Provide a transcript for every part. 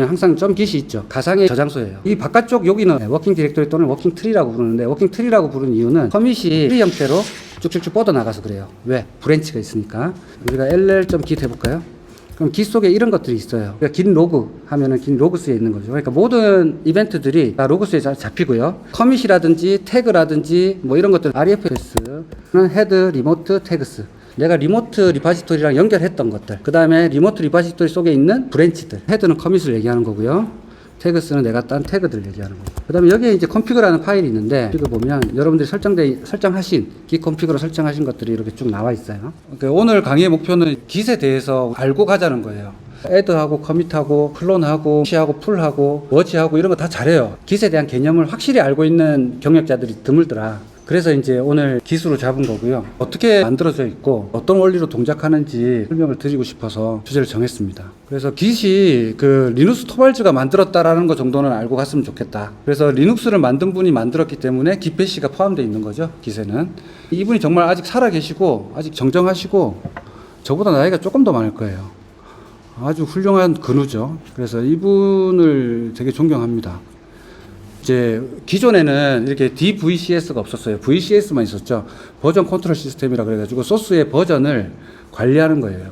항상 .git이 있죠. 가상의 저장소예요. 이 바깥쪽 여기는 워킹 디렉토리 또는 워킹 트리라고 부르는데, 워킹 트리라고 부르는 이유는 커밋이 트리 형태로 쭉쭉쭉 뻗어나가서 그래요. 왜? 브랜치가 있으니까. 우리가 ll.git 해볼까요? 그럼 git 속에 이런 것들이 있어요. 그러니까 git 로그 하면은 git 로그스에 있는 거죠. 그러니까 모든 이벤트들이 다 로그스에 잡히고요. 커밋이라든지 태그라든지 뭐 이런 것들, refs는 head, remote, tags. 내가 리모트 리파지토리랑 연결했던 것들, 그 다음에 리모트 리파지토리 속에 있는 브랜치들, 헤드는 커밋을 얘기하는 거고요. 태그스는 내가 딴 태그들 얘기하는 거고. 그 다음에 여기에 이제 config라는 파일이 있는데, 이거 보면 여러분들이 설정하신 git config로 설정하신 것들이 이렇게 쭉 나와 있어요. 그러니까 오늘 강의의 목표는 git에 대해서 알고 가자는 거예요. add하고 commit하고 클론하고 push하고 pull하고 merge하고 이런 거 다 잘해요. git에 대한 개념을 확실히 알고 있는 경력자들이 드물더라. 그래서 이제 오늘 기수로 잡은 거고요. 어떻게 만들어져 있고 어떤 원리로 동작하는지 설명을 드리고 싶어서 주제를 정했습니다. 그래서 git이 그 리눅스 토발즈가 만들었다라는 거 정도는 알고 갔으면 좋겠다. 그래서 리눅스를 만든 분이 만들었기 때문에 git 배시가 포함되어 있는 거죠. git에는. 이분이 정말 아직 살아 계시고 아직 정정하시고 저보다 나이가 조금 더 많을 거예요. 아주 훌륭한 근우죠. 그래서 이분을 되게 존경합니다. 이제 기존에는 이렇게 DVCS가 없었어요. VCS만 있었죠. 버전 컨트롤 시스템이라 그래가지고 소스의 버전을 관리하는 거예요.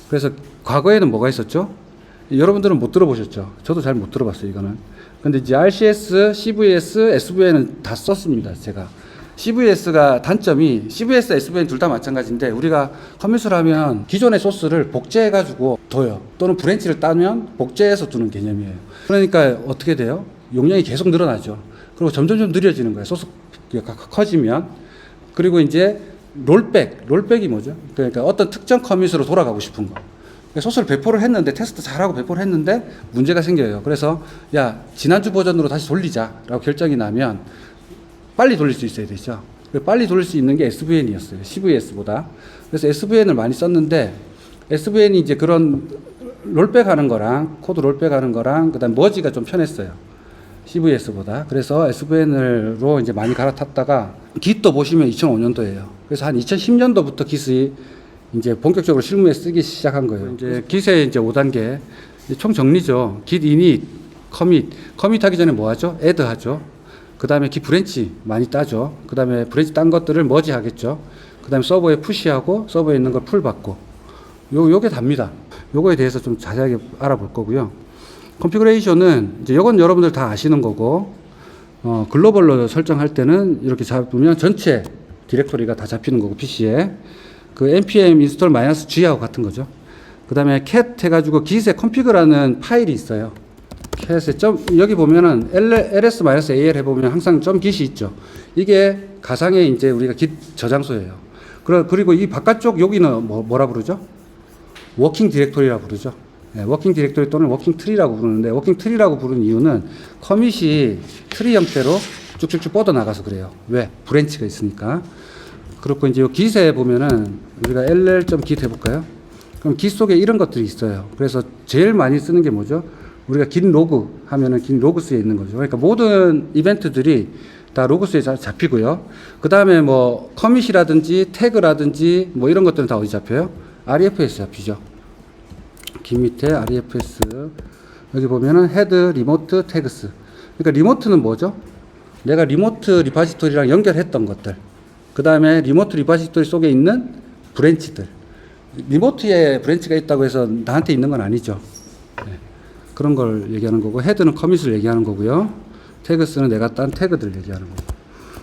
그래서 과거에는 뭐가 있었죠? 여러분들은 못 들어보셨죠? 저도 잘 못 들어봤어요, 이거는. 근데 이제 RCS, CVS, SVN은 다 썼습니다, 제가. CVS가 단점이, CVS, SVN 둘 다 마찬가지인데, 우리가 커밋을 하면 기존의 소스를 복제해가지고 둬요. 또는 브랜치를 따면 복제해서 두는 개념이에요. 그러니까 어떻게 돼요? 용량이 계속 늘어나죠. 그리고 점점 느려지는 거예요. 소스가 커지면. 그리고 이제 롤백이 뭐죠? 그러니까 어떤 특정 커밋으로 돌아가고 싶은 거. 그러니까 소스를 배포를 했는데, 테스트 잘하고 배포를 했는데 문제가 생겨요. 그래서 야, 지난주 버전으로 다시 돌리자라고 결정이 나면 빨리 돌릴 수 있어야 되죠. 빨리 돌릴 수 있는 게 SVN이었어요. CVS보다. 그래서 SVN을 많이 썼는데, SVN이 이제 그런 롤백 하는 거랑, 코드 롤백 하는 거랑, 그 다음 머지가 좀 편했어요. CVS보다. 그래서 SVN으로 이제 많이 갈아탔다가, git도 보시면 2005년도예요. 그래서 한 2010년도부터 git이 이제 본격적으로 실무에 쓰기 시작한 거예요. 이제 git의 이제 5단계, 총 정리죠. git init, commit 하기 전에 뭐 하죠? add 하죠. 그 다음에 git 브랜치 많이 따죠. 그 다음에 브랜치 딴 것들을 merge 하겠죠. 그 다음에 서버에 push하고 서버에 있는 걸 pull 받고. 요게 답니다. 요거에 대해서 좀 자세하게 알아볼 거고요. 컨피그레이션은 이제 이건 여러분들 다 아시는 거고, 글로벌로 설정할 때는 이렇게 잡으면 전체 디렉토리가 다 잡히는 거고, PC에. 그 npm install -g하고 같은 거죠. 그 다음에 cat 해가지고 git에 config라는 파일이 있어요. cat에 여기 보면은 ls-al 해보면 항상 .git이 있죠. 이게 가상의 이제 우리가 git 저장소예요. 그리고 이 바깥쪽 여기는 뭐라 부르죠? 워킹 디렉토리라 부르죠. 네, 워킹 디렉토리 또는 워킹 트리라고 부르는데, 워킹 트리라고 부르는 이유는 커밋이 트리 형태로 쭉쭉쭉 뻗어나가서 그래요. 왜? 브랜치가 있으니까. 그렇고 이제 이 git에 보면은 우리가 ll.git 해볼까요? 그럼 git 속에 이런 것들이 있어요. 그래서 제일 많이 쓰는 게 뭐죠? 우리가 git 로그 하면은 git 로그스에 있는 거죠. 그러니까 모든 이벤트들이 다 로그스에 잡히고요. 그 다음에 뭐 커밋이라든지 태그라든지 뭐 이런 것들은 다 어디 잡혀요? refs 잡히죠. git 밑에 refs, 여기 보면은 head, remote, tags. 그러니까 리모트는 뭐죠? 내가 리모트 리파지토리랑 연결했던 것들. 그 다음에 리모트 리파지토리 속에 있는 브랜치들. 리모트에 브랜치가 있다고 해서 나한테 있는 건 아니죠. 네. 그런 걸 얘기하는 거고, 헤드는 커밋을 얘기하는 거고요. 태그스는 내가 딴 태그들 얘기하는 거고.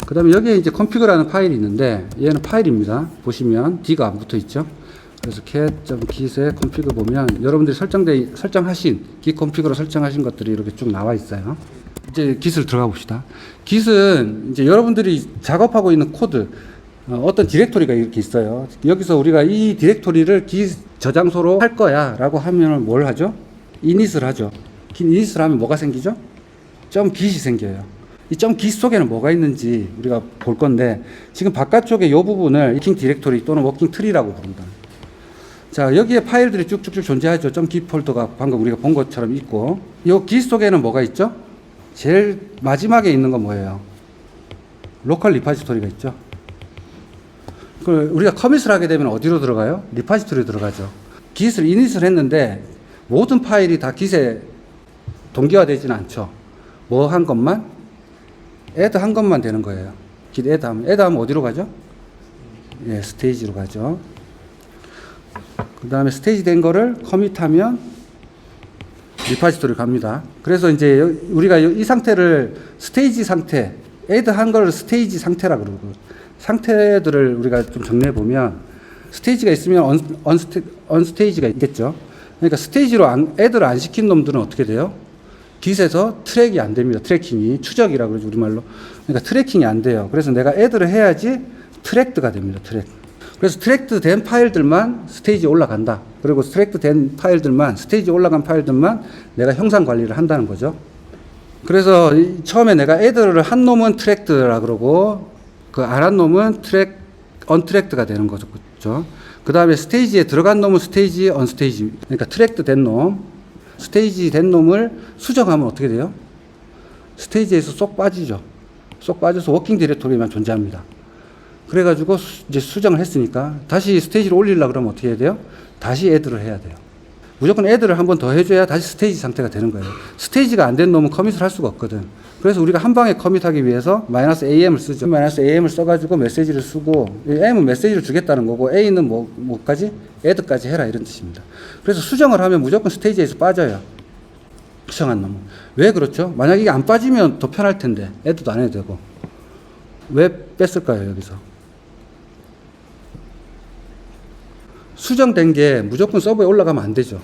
그 다음에 여기에 이제 config라는 파일이 있는데, 얘는 파일입니다. 보시면 D가 안 붙어 있죠. 그래서 cat.git의 config 보면 여러분들이 설정하신 git config로 설정하신 것들이 이렇게 쭉 나와 있어요. 이제 git을 들어가 봅시다. git은 이제 여러분들이 작업하고 있는 코드, 어떤 디렉토리가 이렇게 있어요. 여기서 우리가 이 디렉토리를 git 저장소로 할 거야 라고 하면 뭘 하죠? init을 하죠. init을 하면 뭐가 생기죠? .git이 생겨요. 이 .git 속에는 뭐가 있는지 우리가 볼 건데, 지금 바깥쪽에 이 부분을 워킹 디렉토리 또는 워킹 트리라고 부른다. 자, 여기에 파일들이 쭉쭉쭉 존재하죠. .git 폴더가 방금 우리가 본 것처럼 있고, 이 git 속에는 뭐가 있죠? 제일 마지막에 있는 건 뭐예요? 로컬 리파지토리가 있죠. 우리가 커밋을 하게 되면 어디로 들어가요? 리파지토리로 들어가죠. git을 init을 했는데 모든 파일이 다 git에 동기화되지는 않죠. 뭐 한 것만? add 한 것만 되는 거예요. git add 하면 어디로 가죠? 예, 스테이지로 가죠. 그 다음에 스테이지 된 거를 커밋하면 리파지토리 갑니다. 그래서 이제 우리가 이 상태를 스테이지 상태, add 한 걸 스테이지 상태라 그러고, 상태들을 우리가 좀 정리해 보면 스테이지가 있으면 언스테이지가 있겠죠. 그러니까 스테이지로 add를 안 시킨 놈들은 어떻게 돼요? git에서 트랙이 안 됩니다. 트래킹이 추적이라 그러죠, 우리말로. 그러니까 트래킹이 안 돼요. 그래서 내가 add를 해야지 트랙드가 됩니다. 트랙. 그래서 트랙드 된 파일들만 스테이지에 올라간다. 그리고 트랙드 된 파일들만, 스테이지에 올라간 파일들만 내가 형상 관리를 한다는 거죠. 그래서 처음에 내가 add를 한 놈은 트랙드라 그러고 그 안 한 놈은 언트랙드가 되는 거죠. 그렇죠? 그 다음에 스테이지에 들어간 놈은 스테이지, 언스테이지. 그러니까 트랙드 된 놈, 스테이지 된 놈을 수정하면 어떻게 돼요? 스테이지에서 쏙 빠지죠. 쏙 빠져서 워킹 디렉토리만 존재합니다. 그래가지고 이제 수정을 했으니까 다시 스테이지로 올리려고 그러면 어떻게 해야 돼요? 다시 add를 해야 돼요. 무조건 add를 한 번 더 해줘야 다시 스테이지 상태가 되는 거예요. 스테이지가 안 된 놈은 커밋을 할 수가 없거든. 그래서 우리가 한 방에 커밋하기 위해서 -am을 쓰죠. -am을 써가지고 메시지를 쓰고, m은 메시지를 주겠다는 거고, a는 뭐까지? add까지 해라 이런 뜻입니다. 그래서 수정을 하면 무조건 스테이지에서 빠져요. 수정한 놈은. 왜 그렇죠? 만약 이게 안 빠지면 더 편할 텐데, add도 안 해도 되고. 왜 뺐을까요, 여기서? 수정된 게 무조건 서버에 올라가면 안 되죠.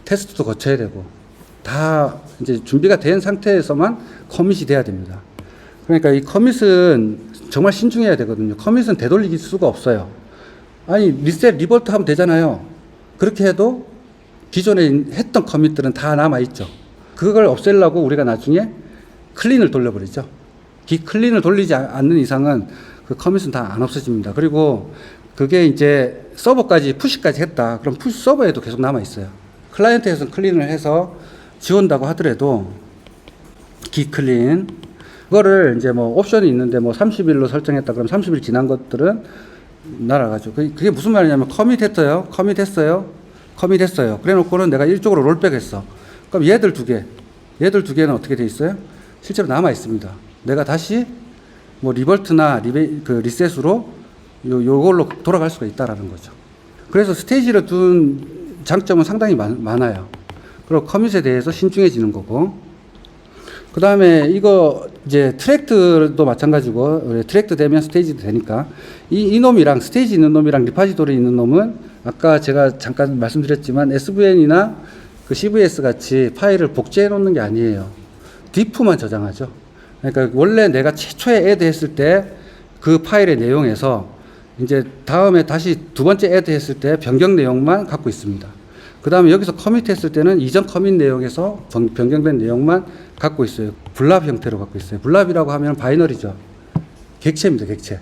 테스트도 거쳐야 되고. 다 이제 준비가 된 상태에서만 커밋이 돼야 됩니다. 그러니까 이 커밋은 정말 신중해야 되거든요. 커밋은 되돌릴 수가 없어요. 아니, 리셋, 리버트 하면 되잖아요. 그렇게 해도 기존에 했던 커밋들은 다 남아있죠. 그걸 없애려고 우리가 나중에 클린을 돌려버리죠. 클린을 돌리지 않는 이상은 그 커밋은 다 안 없어집니다. 그리고 그게 이제 서버까지, 푸시까지 했다. 그럼 푸시 서버에도 계속 남아있어요. 클라이언트에서는 클린을 해서 지운다고 하더라도 gclean 그거를 이제 뭐 옵션이 있는데 뭐 30일로 설정했다 그럼 30일 지난 것들은 날아가죠. 그게 무슨 말이냐면 커밋했어요. 그래 놓고는 내가 이쪽으로 롤백 했어. 그럼 얘들 두 개는 어떻게 돼 있어요? 실제로 남아 있습니다. 내가 다시 뭐 리버트나 리셋으로 요걸로 돌아갈 수가 있다라는 거죠. 그래서 스테이지를 둔 장점은 상당히 많아요. 그리고 커밋에 대해서 신중해지는 거고. 그 다음에 이거 이제 트랙트도 마찬가지고, 트랙트 되면 스테이지도 되니까. 이 놈이랑 스테이지 있는 놈이랑 리파지토리 있는 놈은 아까 제가 잠깐 말씀드렸지만 SVN이나 그 CVS 같이 파일을 복제해 놓는 게 아니에요. diff만 저장하죠. 그러니까 원래 내가 최초에 add 했을 때 그 파일의 내용에서 이제 다음에 다시 두 번째 add 했을 때 변경 내용만 갖고 있습니다. 그 다음에 여기서 커밋 했을 때는 이전 커밋 내용에서 변경된 내용만 갖고 있어요. 블랍 형태로 갖고 있어요. 블랍이라고 하면 바이너리죠. 객체입니다, 객체.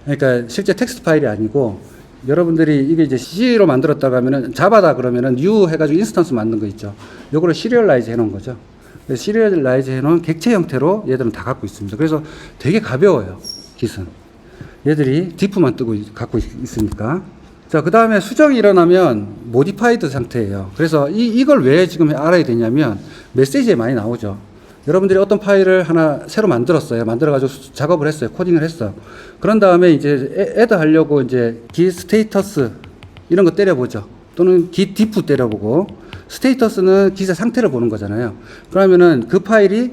그러니까 실제 텍스트 파일이 아니고 여러분들이 이게 이제 C로 만들었다고 하면은 자바다 그러면은 new 해가지고 인스턴스 만든 거 있죠. 요거를 시리얼라이즈 해놓은 거죠. 시리얼라이즈 해놓은 객체 형태로 얘들은 다 갖고 있습니다. 그래서 되게 가벼워요, Git은. 얘들이 diff만 갖고 있으니까. 자, 그 다음에 수정이 일어나면 모디파이드 상태예요. 그래서 이걸 왜 지금 알아야 되냐면 메시지에 많이 나오죠. 여러분들이 어떤 파일을 하나 새로 만들었어요. 만들어가지고 작업을 했어요. 코딩을 했어. 그런 다음에 이제 애드 하려고 이제 git 스테이터스 이런 거 때려보죠. 또는 git diff 때려보고, 스테이터스는 git의 상태를 보는 거잖아요. 그러면은 그 파일이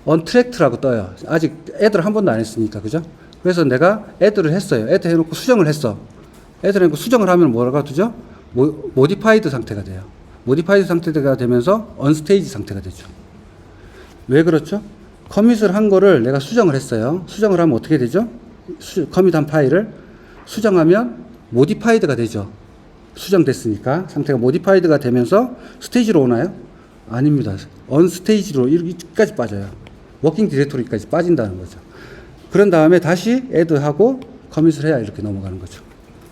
untracked라고 떠요. 아직 애드를 한 번도 안 했으니까. 그죠? 그래서 내가 애드를 했어요. 애드 해놓고 수정을 했어. 애들 수정을 하면 뭐라고 되죠? 모디파이드 상태가 돼요. 모디파이드 상태가 되면서 언스테이지 상태가 되죠. 왜 그렇죠? 커밋을 한 거를 내가 수정을 했어요. 수정을 하면 어떻게 되죠? 커밋한 파일을 수정하면 모디파이드가 되죠. 수정됐으니까 상태가 모디파이드가 되면서 스테이지로 오나요? 아닙니다. 언스테이지로 여기까지 빠져요. 워킹 디렉토리까지 빠진다는 거죠. 그런 다음에 다시 애드하고 커밋을 해야 이렇게 넘어가는 거죠.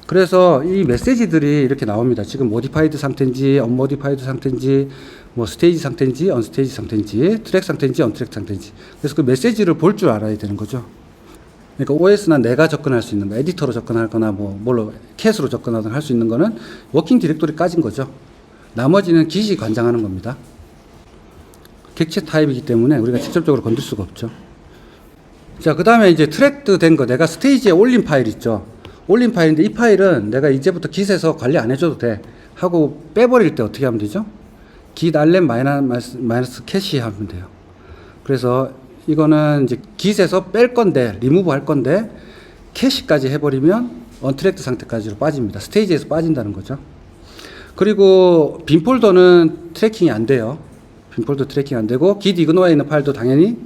그래서 이 메시지들이 이렇게 나옵니다. 지금 모디파이드 상태인지, 언모디파이드 상태인지, 뭐 스테이지 상태인지, 언스테이지 상태인지, 트랙 상태인지, 언트랙 상태인지. 그래서 그 메시지를 볼 줄 알아야 되는 거죠. 그러니까 OS나 내가 접근할 수 있는 거, 에디터로 접근하거나 뭐 뭘로 캣으로 접근하거나 할 수 있는 거는 워킹 디렉토리까지인 거죠. 나머지는 Git이 관장하는 겁니다. 객체 타입이기 때문에 우리가 직접적으로 건들 수가 없죠. 자, 그 다음에 이제 트랙드 된 거, 내가 스테이지에 올린 파일 있죠. 올린 파일인데 이 파일은 내가 이제부터 깃에서 관리 안 해줘도 돼 하고 빼버릴 때 어떻게 하면 되죠? git rm 마이너스 캐시 하면 돼요. 그래서 이거는 이제 git에서 뺄 건데, 리무브 할 건데, 캐시까지 해버리면 언트랙드 상태까지로 빠집니다. 스테이지에서 빠진다는 거죠. 그리고 빈 폴더는 트래킹이 안 돼요. 빈 폴더 트래킹 안 되고, git ignore 있는 파일도 당연히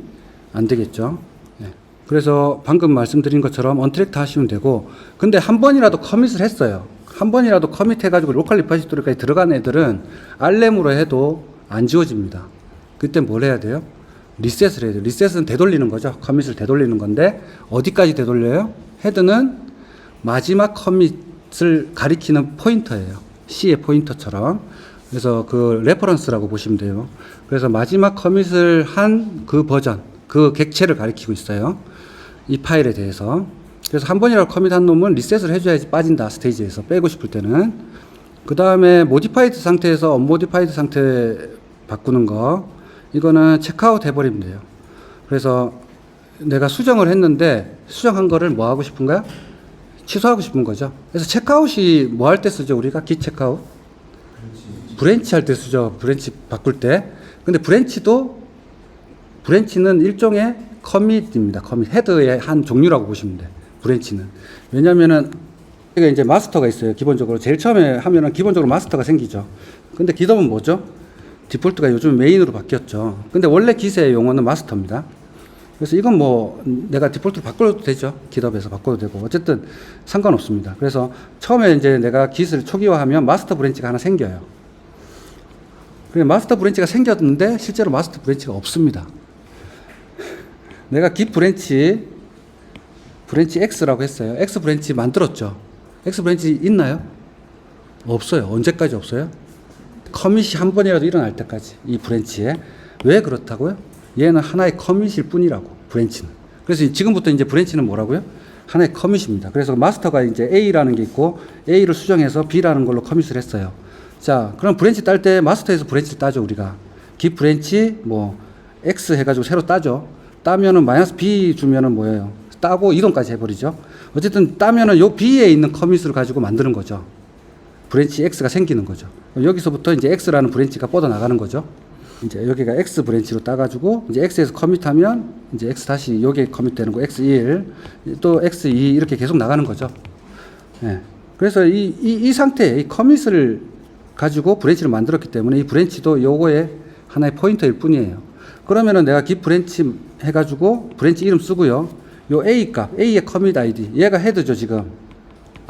안 되겠죠. 네. 그래서 방금 말씀드린 것처럼 언트랙드 하시면 되고, 근데 한 번이라도 커밋을 했어요. 한 번이라도 커밋 해가지고 로컬 리포지토리까지 들어간 애들은 rm으로 해도 안 지워집니다. 그때 뭘 해야 돼요? 리셋을 해야 돼요. 리셋은 되돌리는 거죠. 커밋을 되돌리는 건데 어디까지 되돌려요? 헤드는 마지막 커밋을 가리키는 포인터예요. C의 포인터처럼. 그래서 그 레퍼런스라고 보시면 돼요. 그래서 마지막 커밋을 한 그 버전, 그 객체를 가리키고 있어요. 이 파일에 대해서. 그래서 한 번이라도 커밋한 놈은 리셋을 해줘야지 빠진다. 스테이지에서 빼고 싶을 때는. 그 다음에 모디파이드 상태에서 언모디파이드 상태 바꾸는 거, 이거는 체크아웃 해버리면 돼요. 그래서 내가 수정을 했는데 수정한 거를 뭐 하고 싶은가요? 취소하고 싶은 거죠. 그래서 체크아웃이 뭐 할 때 쓰죠? 우리가 git 체크아웃? 브랜치 할 때 쓰죠. 브랜치 바꿀 때. 근데 브랜치는 일종의 커밋입니다. 커밋. 헤드의 한 종류라고 보시면 돼요. 브랜치는. 왜냐면은 이게 이제 마스터가 있어요. 기본적으로 제일 처음에 하면은 기본적으로 마스터가 생기죠. 근데 깃업은 뭐죠? 디폴트가 요즘 메인으로 바뀌었죠. 근데 원래 깃의 용어는 마스터입니다. 그래서 이건 뭐 내가 디폴트로 바꿔도 되죠. 깃업에서 바꿔도 되고 어쨌든 상관없습니다. 그래서 처음에 이제 내가 깃을 초기화하면 마스터 브랜치가 하나 생겨요. 그래 마스터 브랜치가 생겼는데 실제로 마스터 브랜치가 없습니다. 내가 git 브랜치 X라고 했어요. X 브랜치 만들었죠. X 브랜치 있나요? 없어요. 언제까지 없어요? 커밋이 한 번이라도 일어날 때까지 이 브랜치에. 왜 그렇다고요? 얘는 하나의 커밋일 뿐이라고, 브랜치는. 그래서 지금부터 이제 브랜치는 뭐라고요? 하나의 커밋입니다. 그래서 마스터가 이제 A라는 게 있고 A를 수정해서 B라는 걸로 커밋을 했어요. 자, 그럼 브랜치 딸 때 마스터에서 브랜치를 따죠, 우리가. git 브랜치 뭐 X 해가지고 새로 따죠. 따면은 마이너스 B 주면은 뭐예요? 따고 이동까지 해버리죠. 어쨌든 따면은 요 B에 있는 커밋을 가지고 만드는 거죠. 브랜치 X가 생기는 거죠. 여기서부터 이제 X라는 브랜치가 뻗어나가는 거죠. 이제 여기가 X 브랜치로 따가지고 이제 X에서 커밋하면 이제 X 다시 여기에 커밋되는 거 X1 또 X2 이렇게 계속 나가는 거죠. 예. 그래서 이 상태에 이 커밋을 가지고 브랜치를 만들었기 때문에 이 브랜치도 요거의 하나의 포인터일 뿐이에요. 그러면은 내가 git 브랜치 해가지고 브랜치 이름 쓰고요. 요 A 값, A의 커밋 ID 얘가 헤드죠 지금.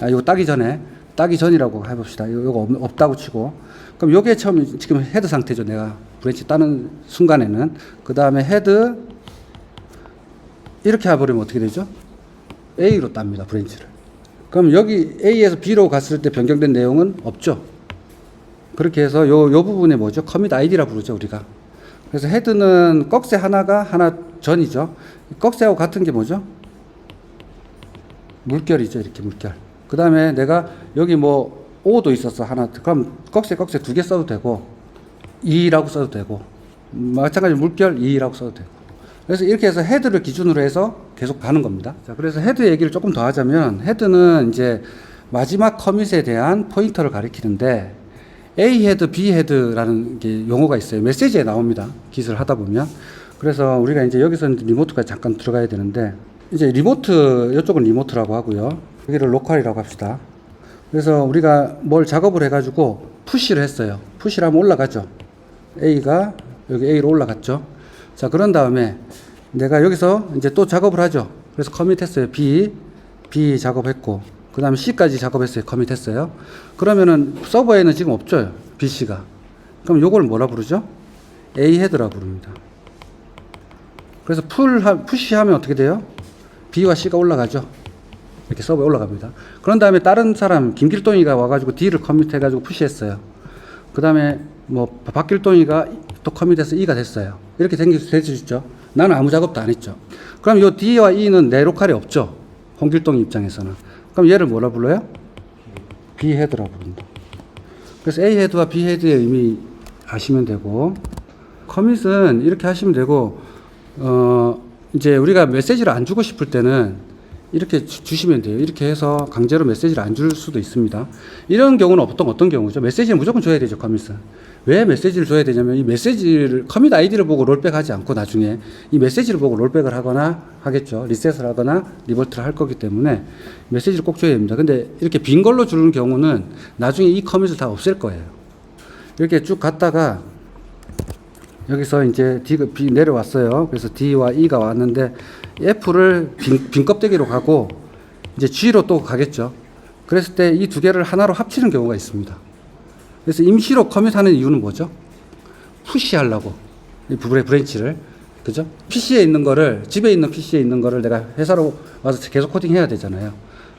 요거 따기 전이라고 해봅시다. 요거 없다고 치고. 그럼 요게 처음 지금 헤드 상태죠. 내가 브랜치 따는 순간에는. 그 다음에 헤드 이렇게 해버리면 어떻게 되죠? A로 땁니다. 브랜치를. 그럼 여기 A에서 B로 갔을 때 변경된 내용은 없죠. 그렇게 해서 요 부분에 뭐죠? 커밋 ID라 부르죠 우리가. 그래서 헤드는 꺽쇠 하나가 하나 전이죠. 꺽쇠하고 같은 게 뭐죠? 물결이죠. 이렇게 물결. 그 다음에 내가 여기 뭐 O도 있었어 하나. 그럼 꺽쇠 두 개 써도 되고 2라고 써도 되고 마찬가지로 물결 2라고 써도 되고. 그래서 이렇게 해서 헤드를 기준으로 해서 계속 가는 겁니다. 자, 그래서 헤드 얘기를 조금 더 하자면 헤드는 이제 마지막 커밋에 대한 포인터를 가리키는데 A 헤드, B 헤드라는 게 용어가 있어요. 메시지에 나옵니다. 깃을 하다 보면. 그래서 우리가 이제 여기서 리모트까지 잠깐 들어가야 되는데 이제 리모트, 이쪽은 리모트라고 하고요. 여기를 로컬이라고 합시다. 그래서 우리가 뭘 작업을 해가지고 푸시를 했어요. 푸시를 하면 올라가죠. A가 여기 A로 올라갔죠. 자, 그런 다음에 내가 여기서 이제 또 작업을 하죠. 그래서 커밋했어요. B 작업했고, 그 다음에 C까지 작업했어요. 커밋했어요. 그러면은 서버에는 지금 없죠. BC가. 그럼 요걸 뭐라 부르죠? A 헤드라 부릅니다. 그래서 푸시하면 어떻게 돼요? B와 C가 올라가죠. 이렇게 서버에 올라갑니다. 그런 다음에 다른 사람, 김길동이가 와가지고 D를 커밋해가지고 푸시했어요. 그 다음에 뭐 박길동이가 또 커밋해서 E가 됐어요. 이렇게 될 수 있죠. 나는 아무 작업도 안 했죠. 그럼 요 D와 E는 내 로컬이 없죠. 홍길동 입장에서는. 그럼 얘를 뭐라 불러요? B 헤드라 부른다. 그래서 A 헤드와 B 헤드의 의미 아시면 되고, 커밋은 이렇게 하시면 되고, 이제 우리가 메시지를 안 주고 싶을 때는 이렇게 주시면 돼요. 이렇게 해서 강제로 메시지를 안 줄 수도 있습니다. 이런 경우는 보통 어떤 경우죠? 메시지는 무조건 줘야 되죠, 커밋은. 왜 메시지를 줘야 되냐면, 이 메시지를, 커밋 아이디를 보고 롤백 하지 않고 나중에 이 메시지를 보고 롤백을 하거나 하겠죠. 리셋을 하거나 리버트를 할 거기 때문에 메시지를 꼭 줘야 됩니다. 근데 이렇게 빈 걸로 주는 경우는 나중에 이 커밋을 다 없앨 거예요. 이렇게 쭉 갔다가 여기서 이제 B 내려왔어요. 그래서 D와 E가 왔는데 F를 빈 껍데기로 가고 이제 G로 또 가겠죠. 그랬을 때 이 두 개를 하나로 합치는 경우가 있습니다. 그래서 임시로 커밋하는 이유는 뭐죠? 푸시하려고 이 브랜치를, 그죠? PC에 있는 거를, 집에 있는 PC에 있는 거를 내가 회사로 와서 계속 코딩해야 되잖아요.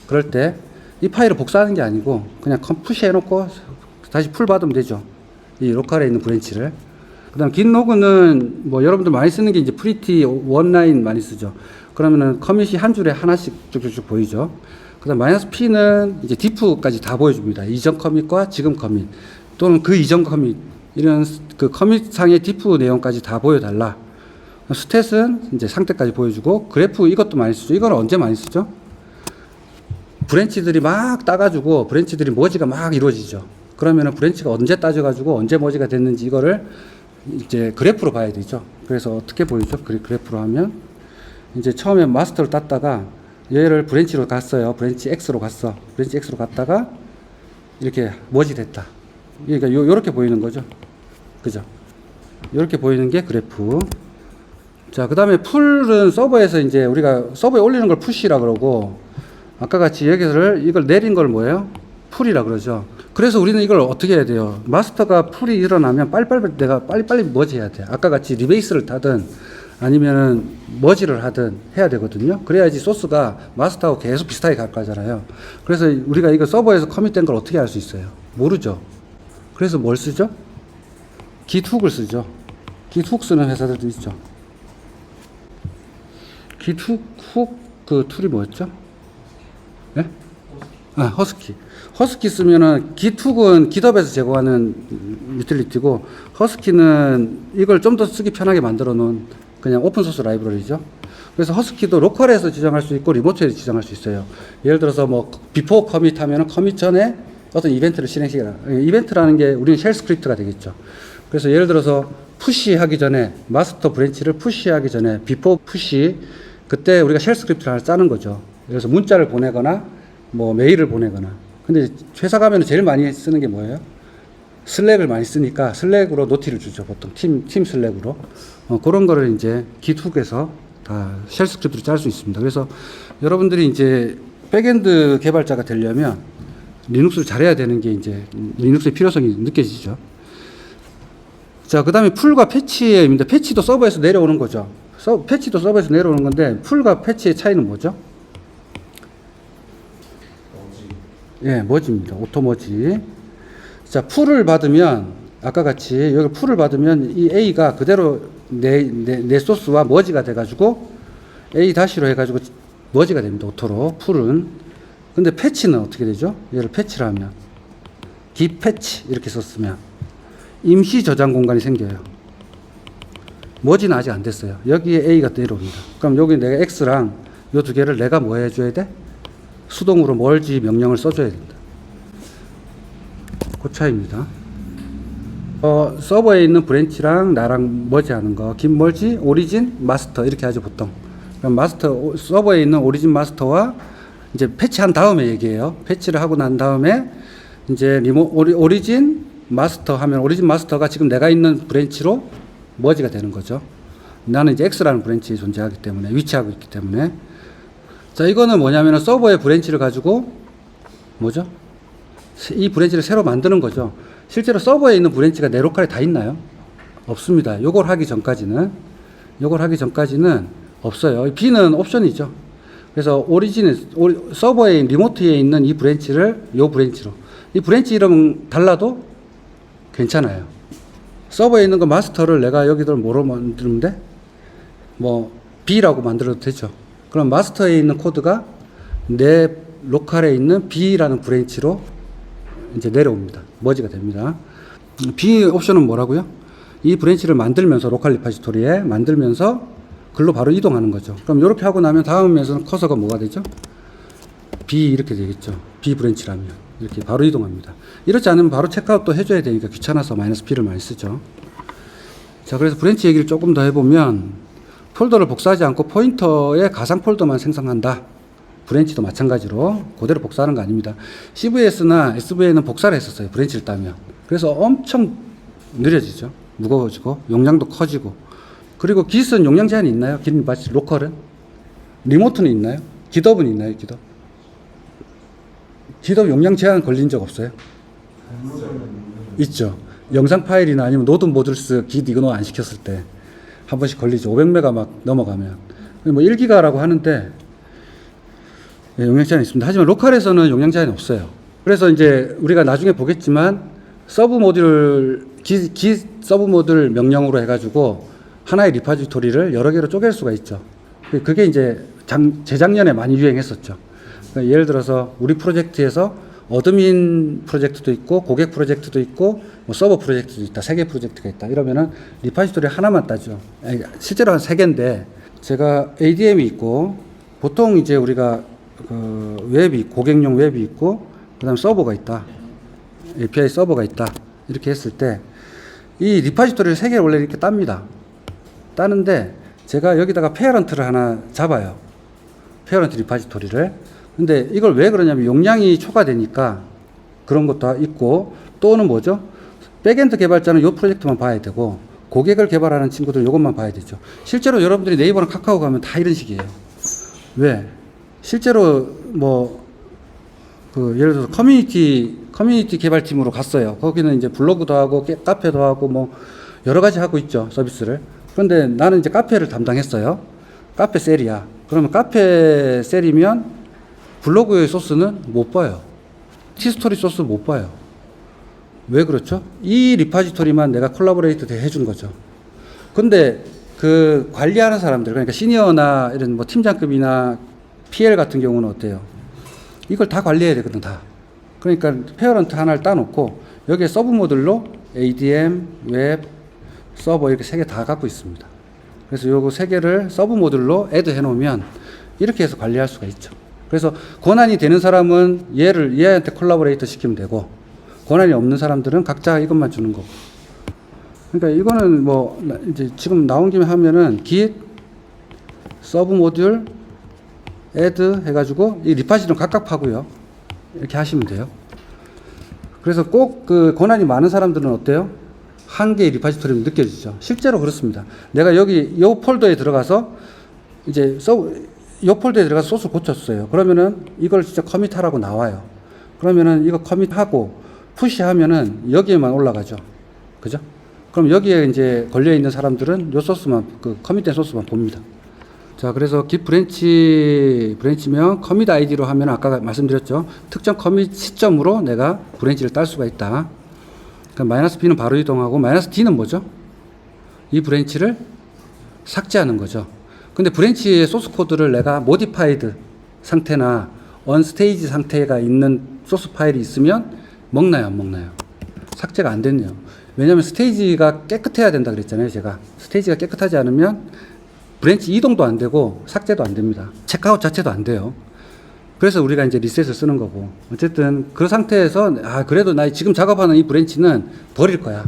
그럴 때 이 파일을 복사하는 게 아니고 그냥 푸시해놓고 다시 풀 받으면 되죠. 이 로컬에 있는 브랜치를. 그 다음 긴 로그는 뭐 여러분들 많이 쓰는 게 이제 프리티 원라인 많이 쓰죠. 그러면은 커밋이 한 줄에 하나씩 쭉쭉쭉 보이죠. 그 다음 마이너스 P는 이제 diff까지 다 보여줍니다. 이전 커밋과 지금 커밋 또는 그 이전 커밋, 이런 그 커밋 상의 diff 내용까지 다 보여달라. 스탯은 이제 상태까지 보여주고, 그래프 이것도 많이 쓰죠. 이거는 언제 많이 쓰죠? 브랜치들이 막 따가지고 브랜치들이 머지가 막 이루어지죠. 그러면은 브랜치가 언제 따져가지고 언제 머지가 됐는지 이거를 이제 그래프로 봐야 되죠. 그래서 어떻게 보이죠? 그래프로 하면 이제 처음에 마스터를 땄다가 얘를 브랜치로 갔어요. 브랜치 X로 갔어. 브랜치 X로 갔다가 이렇게 머지 됐다. 그러니까 요렇게 보이는 거죠. 그죠? 요렇게 보이는 게 그래프. 자, 그 다음에 풀은 서버에서 이제 우리가 서버에 올리는 걸 푸시라 그러고, 아까 같이 여기를 이걸 내린 걸 뭐예요? 풀이라 그러죠. 그래서 우리는 이걸 어떻게 해야 돼요? 마스터가 풀이 일어나면 내가 빨리빨리 머지 해야 돼. 아까 같이 리베이스를 타든 아니면은 머지를 하든 해야 되거든요. 그래야지 소스가 마스터하고 계속 비슷하게 갈 거잖아요. 그래서 우리가 이거 서버에서 커밋된 걸 어떻게 알 수 있어요? 모르죠. 그래서 뭘 쓰죠? githook을 쓰죠. githook 쓰는 회사들도 있죠. githook 그 툴이 뭐였죠? 예? 아, 허스키. 허스키 쓰면은 githook은 GitHub에서 제공하는 유틸리티고, 허스키는 이걸 좀 더 쓰기 편하게 만들어 놓은 그냥 오픈소스 라이브러리죠. 그래서 허스키도 로컬에서 지정할 수 있고 리모트에서 지정할 수 있어요. 예를 들어서 뭐 before commit 하면은 커밋 전에 어떤 이벤트를 실행시켜라. 이벤트라는 게 우리는 쉘 스크립트가 되겠죠. 그래서 예를 들어서 푸시하기 전에, 마스터 브랜치를 푸시하기 전에 before 푸시, 그때 우리가 쉘 스크립트를 하나 짜는 거죠. 그래서 문자를 보내거나 뭐 메일을 보내거나. 근데 회사 가면 제일 많이 쓰는 게 뭐예요? 슬랙을 많이 쓰니까 슬랙으로 노티를 주죠. 보통 팀 슬랙으로. 그런 거를 이제 githook에서 다 쉘 스크립트로 짤 수 있습니다. 그래서 여러분들이 이제 백엔드 개발자가 되려면 리눅스를 잘해야 되는 게 이제 리눅스의 필요성이 느껴지죠. 자, 그 다음에 풀과 패치의 의미입니다. 패치도 서버에서 내려오는 거죠. 패치도 서버에서 내려오는 건데, 풀과 패치의 차이는 뭐죠? 예, 머지입니다. 오토 머지. 자, 풀을 받으면, 아까 같이 여기 풀을 받으면 이 A가 그대로 내 소스와 머지가 돼가지고 A 다시로 해가지고 머지가 됩니다. 오토로, 풀은. 근데 패치는 어떻게 되죠? 얘를 패치를 하면, git 패치 이렇게 썼으면 임시 저장 공간이 생겨요. 머지는 아직 안 됐어요. 여기에 A가 내려옵니다. 그럼 여기 내가 X랑 요 두 개를 내가 뭐 해줘야 돼? 수동으로 멀지 명령을 써줘야 된다. 그 차이입니다. 서버에 있는 브랜치랑 나랑 머지 하는 거, git 멀지, 오리진, 마스터 이렇게 하죠 보통. 그럼 마스터, 서버에 있는 오리진 마스터와 이제 패치한 다음에 얘기해요. 패치를 하고 난 다음에 이제 오리진 마스터 하면, 오리진 마스터가 지금 내가 있는 브랜치로 머지가 되는 거죠. 나는 이제 X라는 브랜치에 존재하기 때문에, 위치하고 있기 때문에. 자, 이거는 뭐냐면은 서버의 브랜치를 가지고 뭐죠? 이 브랜치를 새로 만드는 거죠. 실제로 서버에 있는 브랜치가 내 로컬에 다 있나요? 없습니다. 요걸 하기 전까지는 없어요. B는 옵션이죠. 그래서 서버에 리모트에 있는 이 브랜치를 요 브랜치로, 이 브랜치 이름은 달라도 괜찮아요. 서버에 있는 거 마스터를 내가 여기들 뭐로 만드는 데? 뭐 B라고 만들어도 되죠. 그럼 마스터에 있는 코드가 내 로컬에 있는 B라는 브랜치로 이제 내려옵니다. 머지가 됩니다. B 옵션은 뭐라고요? 이 브랜치를 만들면서 로컬 리파지토리에 만들면서 글로 바로 이동하는 거죠. 그럼 이렇게 하고 나면 다음에서는 커서가 뭐가 되죠? B 이렇게 되겠죠. B 브랜치라면 이렇게 바로 이동합니다. 이렇지 않으면 바로 체크아웃도 해줘야 되니까 귀찮아서 마이너스 B를 많이 쓰죠. 자, 그래서 브랜치 얘기를 조금 더 해보면 폴더를 복사하지 않고 포인터에 가상 폴더만 생성한다. 브랜치도 마찬가지로 그대로 복사하는 거 아닙니다. CVS나 SV에는 복사를 했었어요. 브랜치를 따면. 그래서 엄청 느려지죠. 무거워지고 용량도 커지고. 그리고 깃은 용량 제한이 있나요? 깃 리파지토리 로컬은? 리모트는 있나요? 깃업은 있나요? 깃업? 깃업 용량 제한 걸린 적 없어요? 있죠. 영상 파일이나 아니면 노드 모듈스 깃 이거 안 시켰을 때 한 번씩 걸리죠. 500메가 막 넘어가면. 뭐 1기가라고 하는데 예, 용량 제한이 있습니다. 하지만 로컬에서는 용량 제한이 없어요. 그래서 이제 우리가 나중에 보겠지만 서브 모듈 깃 서브 모듈 명령으로 해가지고 하나의 리파지토리를 여러 개로 쪼갤 수가 있죠. 그게 이제 재작년에 많이 유행했었죠. 그러니까 예를 들어서 우리 프로젝트에서 어드민 프로젝트도 있고 고객 프로젝트도 있고 뭐 서버 프로젝트도 있다. 3개 프로젝트가 있다. 이러면은 리파지토리 하나만 따죠. 아니, 실제로 한 3개인데 제가 ADM이 있고 보통 이제 우리가 그 웹이 고객용 웹이 있고 그다음 서버가 있다. API 서버가 있다. 이렇게 했을 때 이 리파지토리를 3개를 원래 이렇게 땁니다. 따는데 제가 여기다가 페어런트를 하나 잡아요. 페어런트 리파지토리를. 근데 이걸 왜 그러냐면 용량이 초과되니까 그런 것도 있고 또는 뭐죠? 백엔드 개발자는 이 프로젝트만 봐야 되고 고객을 개발하는 친구들은 이것만 봐야 되죠. 실제로 여러분들이 네이버나 카카오 가면 다 이런 식이에요. 왜? 실제로 뭐 그 예를 들어서 커뮤니티 개발팀으로 갔어요. 거기는 이제 블로그도 하고 카페도 하고 뭐 여러 가지 하고 있죠. 서비스를. 그런데 나는 이제 카페를 담당했어요. 카페 셀이야. 그러면 카페 셀이면 블로그의 소스는 못 봐요. 티스토리 소스 못 봐요. 왜 그렇죠? 이 리파지토리만 내가 콜라보레이트 해준 거죠. 근데 그 관리하는 사람들, 그러니까 시니어나 이런 뭐 팀장급이나 PL 같은 경우는 어때요? 이걸 다 관리해야 되거든, 다. 그러니까 페어런트 하나를 따놓고 여기에 서브 모듈로 ADM, 웹, 서버 이렇게 3개 다 갖고 있습니다. 그래서 요거 3개를 서브 모듈로 애드 해놓으면 이렇게 해서 관리할 수가 있죠. 그래서 권한이 되는 사람은 얘한테 콜라보레이터 시키면 되고 권한이 없는 사람들은 각자 이것만 주는 거고. 그러니까 이거는 뭐 이제 지금 나온 김에 하면은 git 서브 모듈 add 해가지고 이 리파지토리는 각각 파고요. 이렇게 하시면 돼요. 그래서 꼭 그 권한이 많은 사람들은 어때요? 한 개의 리파지토리는 느껴지죠. 실제로 그렇습니다. 내가 여기 이 폴더에 들어가서 이제 이 폴더에 들어가서 소스 고쳤어요. 그러면은 이걸 진짜 커밋하라고 나와요. 그러면은 이거 커밋하고 푸시하면은 여기에만 올라가죠. 그죠? 그럼 여기에 이제 걸려 있는 사람들은 요 소스만 그 커밋된 소스만 봅니다. 자, 그래서 git 브랜치명 커밋 아이디로 하면 아까 말씀드렸죠. 특정 커밋 시점으로 내가 브랜치를 딸 수가 있다. 그럼 마이너스 B는 바로 이동하고 마이너스 D는 뭐죠? 이 브랜치를 삭제하는 거죠. 근데 브랜치의 소스 코드를 내가 모디파이드 상태나 언스테이지 상태가 있는 소스 파일이 있으면 먹나요, 안 먹나요? 삭제가 안 됐네요. 왜냐하면 스테이지가 깨끗해야 된다 그랬잖아요, 제가. 스테이지가 깨끗하지 않으면 브랜치 이동도 안 되고 삭제도 안 됩니다. 체크아웃 자체도 안 돼요. 그래서 우리가 이제 리셋을 쓰는 거고. 어쨌든 그 상태에서 그래도 나 지금 작업하는 이 브랜치는 버릴 거야.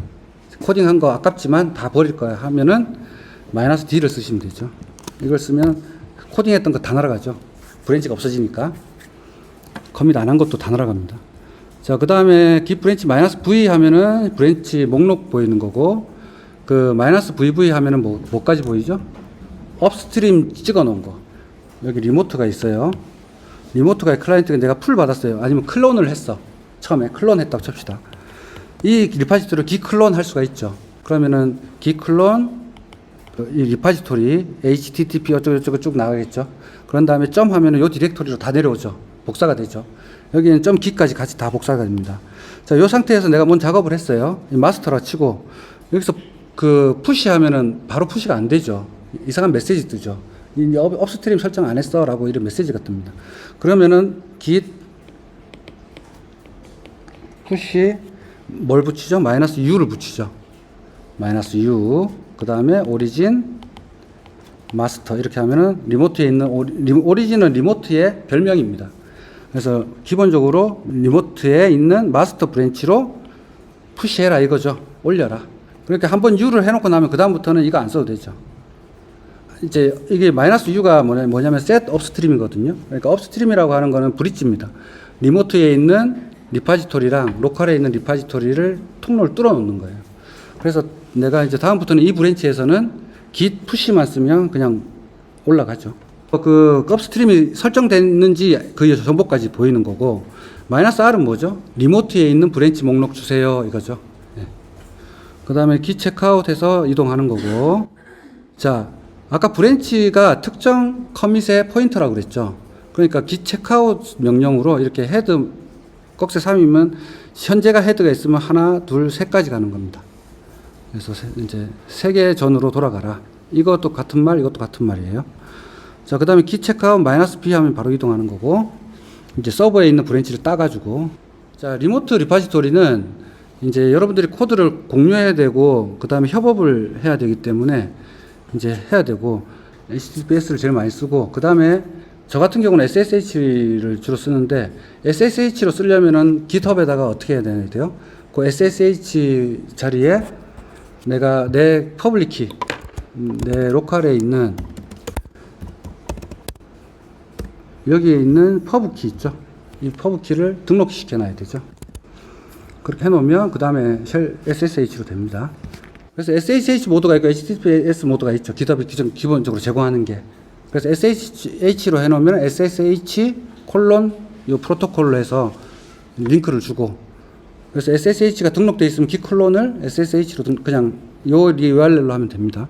코딩한 거 아깝지만 다 버릴 거야 하면은 마이너스 D를 쓰시면 되죠. 이걸 쓰면 코딩했던 거 다 날아가죠. 브랜치가 없어지니까. 커밋 안 한 것도 다 날아갑니다. 자, 그 다음에 git 브랜치 마이너스 V 하면은 브랜치 목록 보이는 거고, 그 마이너스 VV 하면은 뭐까지 보이죠? 업스트림 찍어 놓은 거. 여기 리모트가 있어요. 리모트가 클라이언트가 내가 풀 받았어요. 아니면 클론을 했어. 처음에 클론 했다고 칩시다. 이 리파지토리를 git 클론 할 수가 있죠. 그러면은 git 클론 이 리파지토리 http 어쩌고저쩌고 쭉 나가겠죠. 그런 다음에 점 하면은 요 디렉토리로 다 내려오죠. 복사가 되죠. 여기는 점 git까지 같이 다 복사가 됩니다. 자, 요 상태에서 내가 뭔 작업을 했어요. 이 마스터라 치고 여기서 그 푸시 하면은 바로 푸시가 안 되죠. 이상한 메시지 뜨죠. 업스트림 설정 안 했어 라고 이런 메시지가 뜹니다. 그러면은 git 푸시 뭘 붙이죠? 마이너스 u를 붙이죠. -U, 그 다음에 오리진, 마스터 이렇게 하면은 리모트에 있는 오리진은 리모트의 별명입니다. 그래서 기본적으로 리모트에 있는 마스터 브랜치로 푸시해라 이거죠. 올려라. 그러니까 한번 U를 해놓고 나면 그 다음부터는 이거 안 써도 되죠. 이제 이게 -U가 뭐냐면 셋 업스트림이거든요. 그러니까 업스트림이라고 하는 거는 브릿지입니다. 리모트에 있는 리파지토리랑 로컬에 있는 리파지토리를 통로를 뚫어 놓는 거예요. 그래서 내가 이제 다음부터는 이 브랜치에서는 git 푸시만 쓰면 그냥 올라가죠. 그 업스트림이 설정됐는지 그 정보까지 보이는 거고, -R은 뭐죠? 리모트에 있는 브랜치 목록 주세요 이거죠. 네. 그 다음에 git 체크아웃해서 이동하는 거고, 자 아까 브랜치가 특정 커밋의 포인터라고 그랬죠. 그러니까 git 체크아웃 명령으로 이렇게 헤드 꺽쇠 3이면 현재가 헤드가 있으면 하나, 둘, 셋까지 가는 겁니다. 그래서 이제 3개 전으로 돌아가라. 이것도 같은 말, 이것도 같은 말이에요. 자, 그 다음에 git 체크아웃 -B 하면 바로 이동하는 거고, 이제 서버에 있는 브랜치를 따가지고, 자, 리모트 리파지토리는 이제 여러분들이 코드를 공유해야 되고, 그 다음에 협업을 해야 되기 때문에 이제 해야 되고, HTTPS를 제일 많이 쓰고, 그 다음에 저 같은 경우는 SSH를 주로 쓰는데, SSH로 쓰려면은 GitHub에다가 어떻게 해야 돼요? 그 SSH 자리에 내가 내 퍼블릭 키, 내 로컬에 있는 여기에 있는 퍼브 키 있죠? 이 퍼브 키를 등록시켜 놔야 되죠. 그렇게 해놓으면 그 다음에 쉘 SSH로 됩니다. 그래서 SSH 모드가 있고 HTTPS 모드가 있죠. GitHub이 기본적으로 제공하는 게. 그래서 SSH로 해놓으면 SSH 콜론 이 프로토콜로 해서 링크를 주고, 그래서 SSH가 등록되어 있으면 git 콜론을 SSH로 그냥 요 URL로 하면 됩니다.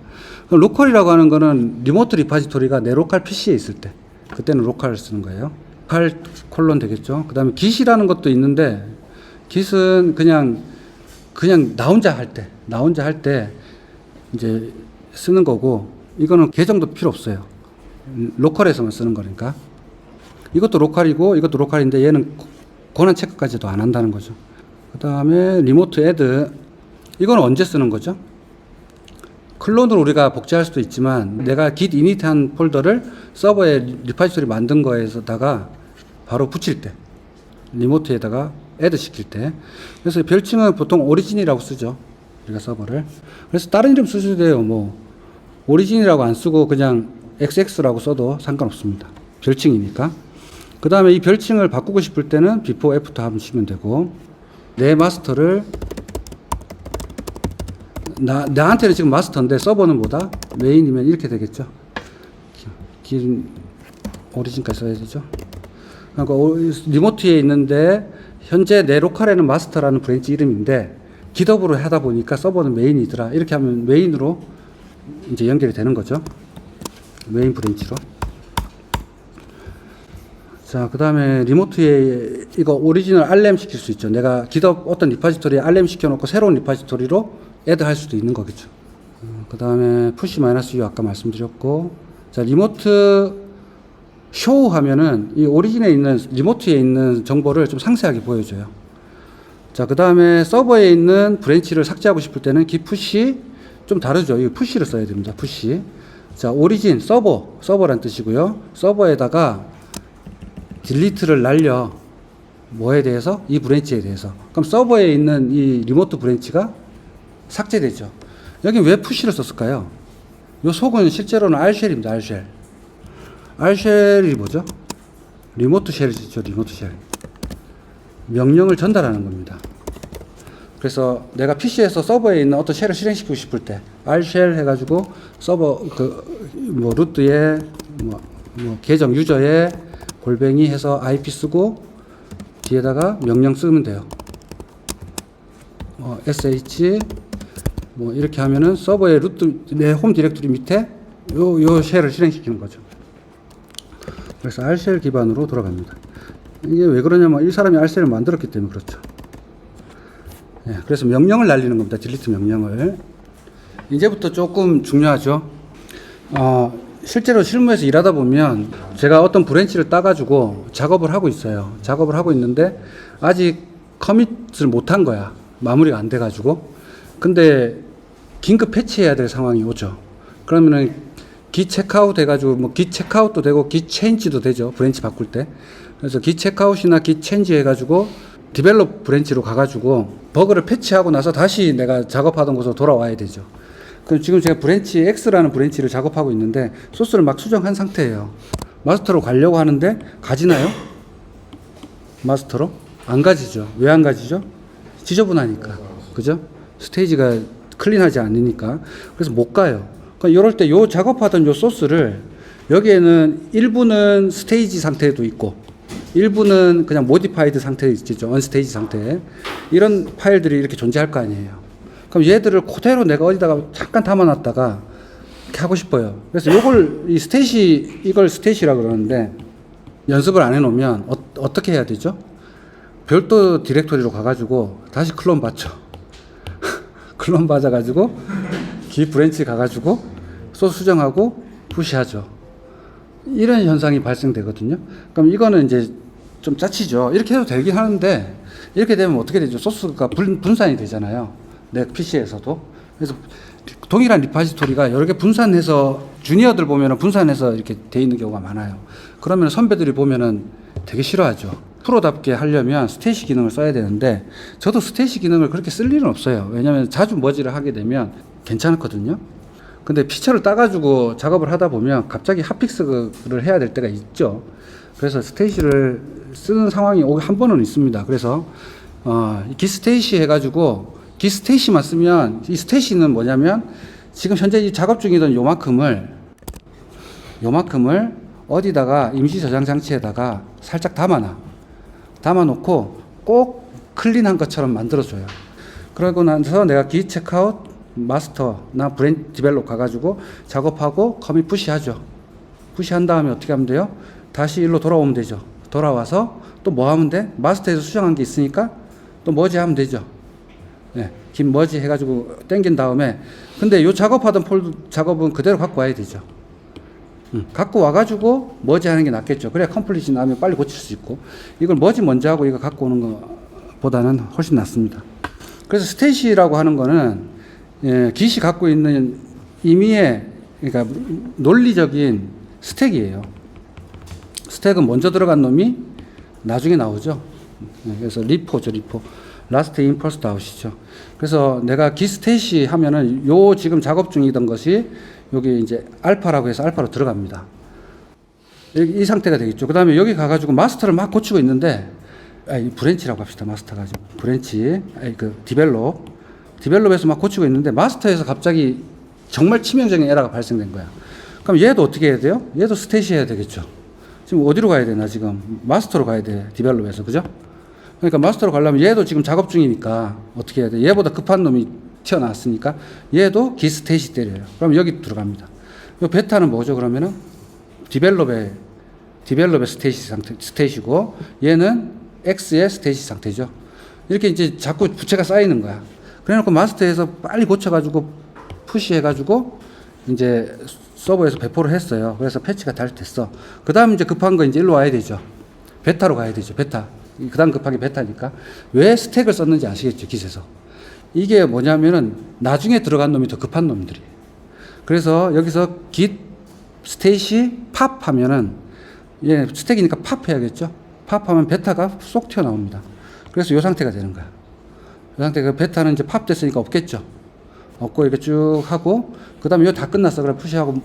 로컬이라고 하는 거는 리모트 리파지토리가 내 로컬 PC에 있을 때, 그때는 로컬을 쓰는 거예요. 로컬 콜론 되겠죠. 그 다음에 git이라는 것도 있는데, git은 그냥 나 혼자 할 때 이제 쓰는 거고, 이거는 계정도 필요 없어요. 로컬에서만 쓰는 거니까. 이것도 로컬이고 이것도 로컬인데 얘는 권한 체크까지도 안 한다는 거죠. 그 다음에 리모트 애드, 이건 언제 쓰는 거죠? 클론으로 우리가 복제할 수도 있지만, 내가 git init 한 폴더를 서버에 리파지토리 만든 거에다가 바로 붙일 때, 리모트에다가 애드 시킬 때. 그래서 별칭은 보통 오리진이라고 쓰죠, 우리가 서버를. 그래서 다른 이름 쓰셔도 돼요. 뭐 오리진이라고 안 쓰고 그냥 XX라고 써도 상관없습니다. 별칭이니까. 그 다음에 이 별칭을 바꾸고 싶을 때는 before after 하시면 되고, 내 마스터를 나한테는 지금 마스터인데 서버는 뭐다? 메인이면 이렇게 되겠죠. 긴 오리진까지 써야 되죠. 그러니까 리모트에 있는데 현재 내 로컬에는 마스터라는 브랜치 이름인데 GitHub으로 하다 보니까 서버는 메인이더라. 이렇게 하면 메인으로 이제 연결이 되는 거죠. 메인 브랜치로. 자, 그 다음에 리모트에 이거 오리지널 RLM 시킬 수 있죠. 내가 GitHub 어떤 리파지토리에 RLM 시켜놓고 새로운 리파지토리로 애드 할 수도 있는 거겠죠. 그 다음에 푸시 -U 아까 말씀드렸고, 자, 리모트 쇼 하면은 이 오리진에 있는 리모트에 있는 정보를 좀 상세하게 보여줘요. 자, 그 다음에 서버에 있는 브랜치를 삭제하고 싶을 때는 git 푸시, 좀 다르죠. 이 푸시를 써야 됩니다. 푸시. 자, 오리진 서버란 뜻이고요. 서버에다가 딜리트를 날려. 뭐에 대해서? 이 브랜치에 대해서. 그럼 서버에 있는 이 리모트 브랜치가 삭제되죠. 여기 왜 푸시를 썼을까요? 요 속은 실제로는 R쉘입니다. R쉘. R쉘이 뭐죠? 리모트 쉘이죠. 리모트 쉘. 명령을 전달하는 겁니다. 그래서 내가 PC에서 서버에 있는 어떤 쉘을 실행시키고 싶을 때 R쉘 해가지고 서버 뭐 루트에 뭐 계정 유저에 골뱅이 해서 IP 쓰고 뒤에다가 명령 쓰면 돼요. sh 뭐 이렇게 하면은 서버의 루트 내 홈 디렉토리 밑에 요 쉘을 실행시키는 거죠. 그래서 R쉘 기반으로 돌아갑니다. 이게 왜 그러냐면 이 사람이 R쉘을 만들었기 때문에 그렇죠. 예, 그래서 명령을 날리는 겁니다. 딜리트 명령을. 이제부터 조금 중요하죠. 실제로 실무에서 일하다 보면 제가 어떤 브랜치를 따가지고 작업을 하고 있어요. 작업을 하고 있는데 아직 커밋을 못한 거야. 마무리가 안 돼가지고. 근데 긴급 패치해야 될 상황이 오죠. 그러면은 기 체크아웃 해가지고 뭐 기 체크아웃도 되고 기 체인지도 되죠. 브랜치 바꿀 때. 그래서 기 체크아웃이나 기 체인지 해가지고 디벨롭 브랜치로 가가지고 버그를 패치하고 나서 다시 내가 작업하던 곳으로 돌아와야 되죠. 그럼 지금 제가 브랜치 X라는 브랜치를 작업하고 있는데 소스를 막 수정한 상태예요. 마스터로 가려고 하는데 가지나요? 마스터로? 안 가지죠. 왜 안 가지죠? 지저분하니까. 그죠? 스테이지가 클린하지 않으니까. 그래서 못 가요. 그러니까 이럴 때 요 작업하던 요 소스를 여기에는 일부는 스테이지 상태도 있고 일부는 그냥 모디파이드 상태에 있죠. 언스테이지 상태. 이런 파일들이 이렇게 존재할 거 아니에요. 그럼 얘들을 그대로 내가 어디다가 잠깐 담아놨다가 이렇게 하고 싶어요. 그래서 이걸 스테이시라고 그러는데 연습을 안 해놓으면 어떻게 해야 되죠? 별도 디렉토리로 가가지고 다시 클론 받죠. 클론 받아가지고 기 브랜치 가가지고 소스 수정하고 푸시하죠. 이런 현상이 발생되거든요. 그럼 이거는 이제 좀 짜치죠. 이렇게 해도 되긴 하는데 이렇게 되면 어떻게 되죠? 소스가 분산이 되잖아요. 내 PC에서도. 그래서 동일한 리파지토리가 여러 개 분산해서 주니어들 보면은 분산해서 이렇게 돼 있는 경우가 많아요. 그러면 선배들이 보면은 되게 싫어하죠. 프로답게 하려면 스테이시 기능을 써야 되는데 저도 스테이시 기능을 그렇게 쓸 일은 없어요. 왜냐하면 자주 머지를 하게 되면 괜찮거든요. 근데 피처를 따가지고 작업을 하다 보면 갑자기 핫픽스를 해야 될 때가 있죠. 그래서 스테이시를 쓰는 상황이 한 번은 있습니다. 그래서 기스테이시 해가지고 기스테이시만 쓰면 이 스테이시는 뭐냐면 지금 현재 이 작업 중이던 요만큼을 어디다가 임시 저장 장치에다가 살짝 담아놓고 꼭 클린한 것처럼 만들어줘요. 그러고 나서 내가 기 체크아웃 마스터나 디벨롭 가가지고 작업하고 커밋 푸시하죠. 푸시한 다음에 어떻게 하면 돼요? 다시 일로 돌아오면 되죠. 돌아와서 또 뭐 하면 돼? 마스터에서 수정한 게 있으니까 또 머지 하면 되죠. 네, 긴 머지 해가지고 땡긴 다음에 근데 요 작업하던 작업은 그대로 갖고 와야 되죠. 갖고 와가지고 머지 하는 게 낫겠죠. 그래야 컴플리트 나면 빨리 고칠 수 있고 이걸 머지 먼저 하고 이거 갖고 오는 것보다는 훨씬 낫습니다. 그래서 스테이시라고 하는 거는 기시 갖고 있는 임의의 그러니까 논리적인 스택이에요. 스택은 먼저 들어간 놈이 나중에 나오죠. 그래서 리포죠, 리포. 라스트 인 퍼스트 아웃이죠. 그래서 내가 기스테이시 하면은 요 지금 작업 중이던 것이 여기 이제 알파라고 해서 알파로 들어갑니다. 이 상태가 되겠죠. 그 다음에 여기 가가지고 마스터를 막 고치고 있는데, 브랜치라고 합시다. 마스터 가지고. 브랜치, 디벨롭에서 막 고치고 있는데, 마스터에서 갑자기 정말 치명적인 에러가 발생된 거야. 그럼 얘도 어떻게 해야 돼요? 얘도 스테이시 해야 되겠죠. 지금 어디로 가야 되나, 지금? 마스터로 가야 돼. 디벨롭에서. 그죠? 그러니까 마스터로 가려면 얘도 지금 작업 중이니까 어떻게 해야 돼? 얘보다 급한 놈이 튀어나왔으니까 얘도 기스테이시 때려요. 그럼 여기 들어갑니다. 이 베타는 뭐죠? 그러면은 디벨롭의 스테이시고 얘는 X의 스테이시 상태죠. 이렇게 이제 자꾸 부채가 쌓이는 거야. 그래놓고 마스터에서 빨리 고쳐가지고 푸시해가지고 이제 서버에서 배포를 했어요. 그래서 패치가 잘 됐어. 그 다음 이제 급한 거 이제 일로 와야 되죠. 베타로 가야 되죠. 베타. 그 다음 급하게 베타니까. 왜 스택을 썼는지 아시겠죠? 깃에서. 이게 뭐냐면은 나중에 들어간 놈이 더 급한 놈들이에요. 그래서 여기서 git 스테이시 팝 하면은 얘 스택이니까 팝 해야겠죠. 팝 하면 베타가 쏙 튀어나옵니다. 그래서 이 상태가 되는 거야. 이 상태가 베타는 이제 팝 됐으니까 없겠죠. 없고 이렇게 쭉 하고 그 다음에 이거 다 끝났어. 그럼 푸시하고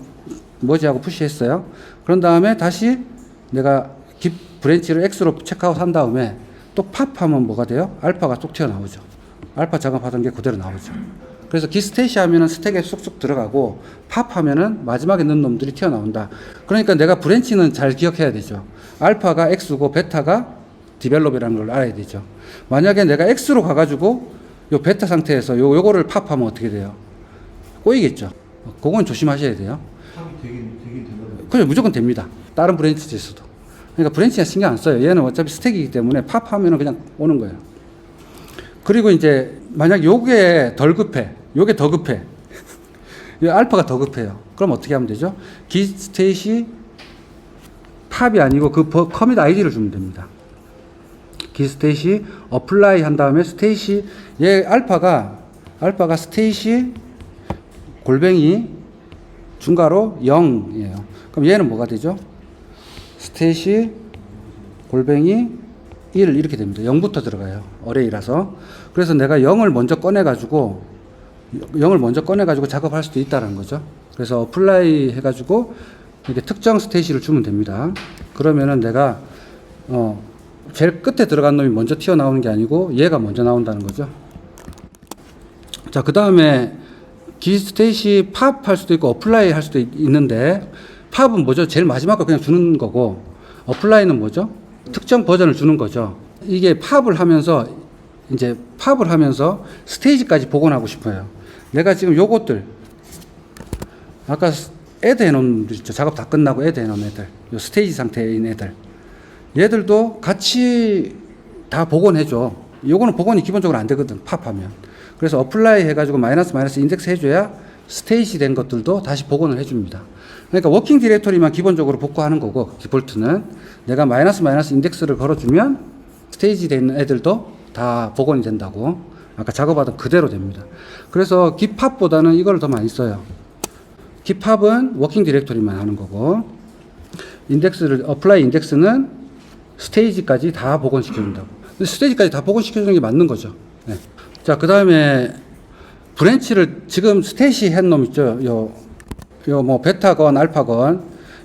머지하고 푸시했어요. 그런 다음에 다시 내가 git 브랜치를 X로 체크아웃 한 다음에 또 팝하면 뭐가 돼요? 알파가 쏙 튀어나오죠. 알파 작업하던 게 그대로 나오죠. 그래서 기스테이시 하면은 스택에 쏙쏙 들어가고 팝하면은 마지막에 넣은 놈들이 튀어나온다. 그러니까 내가 브랜치는 잘 기억해야 되죠. 알파가 X고 베타가 디벨롭이라는 걸 알아야 되죠. 만약에 내가 X로 가가지고 요 베타 상태에서 요거를 팝하면 어떻게 돼요? 꼬이겠죠. 그건 조심하셔야 돼요. 팝이 되긴 되거든요. 그래 무조건 됩니다. 다른 브랜치에서도. 그러니까 브랜치는 신경 안 써요. 얘는 어차피 스택이기 때문에 팝하면은 그냥 오는 거예요. 그리고 이제 만약 요게 덜 급해. 요게 더 급해. 알파가 더 급해요. 그럼 어떻게 하면 되죠? 기스테이시 팝이 아니고 그 커밋 아이디를 주면 됩니다. 기스테이시 어플라이 한 다음에 스테이시 얘 알파가 스테이시 골뱅이 중괄호 0이에요. 그럼 얘는 뭐가 되죠? 스탯이 골뱅이 1 이렇게 됩니다. 0부터 들어가요. 어레이라서. 그래서 내가 0을 먼저 꺼내가지고 작업할 수도 있다는 거죠. 그래서 어플라이 해가지고 이렇게 특정 스테이시를 주면 됩니다. 그러면은 내가 제일 끝에 들어간 놈이 먼저 튀어나오는 게 아니고 얘가 먼저 나온다는 거죠. 자, 그 다음에 기 스테이시 팝 할 수도 있고 어플라이 할 수도 있는데 팝은 뭐죠? 제일 마지막 거 그냥 주는 거고 어플라이는 뭐죠? 특정 버전을 주는 거죠. 이게 팝을 하면서 스테이지까지 복원하고 싶어요. 내가 지금 요것들 아까 애드 해놓은 들 있죠. 작업 다 끝나고 애드 해놓은 애들, 요 스테이지 상태인 애들, 얘들도 같이 다 복원해줘. 요거는 복원이 기본적으로 안 되거든, 팝하면. 그래서 어플라이 해가지고 마이너스 인덱스 해줘야 스테이지 된 것들도 다시 복원을 해줍니다. 그러니까 워킹 디렉토리만 기본적으로 복구하는 거고, 디폴트는 내가 마이너스 인덱스를 걸어주면 스테이지 된 애들도 다 복원이 된다고. 아까 작업하던 그대로 됩니다. 그래서 기팝보다는 이걸 더 많이 써요. 기팝은 워킹 디렉토리만 하는 거고, 어플라이 인덱스는 스테이지까지 다 복원시켜준다고. 스테이지까지 다 복원시켜주는 게 맞는 거죠. 네. 자, 그 다음에 브랜치를 지금 스테이시 한 놈 있죠. 요 뭐 베타건, 알파건,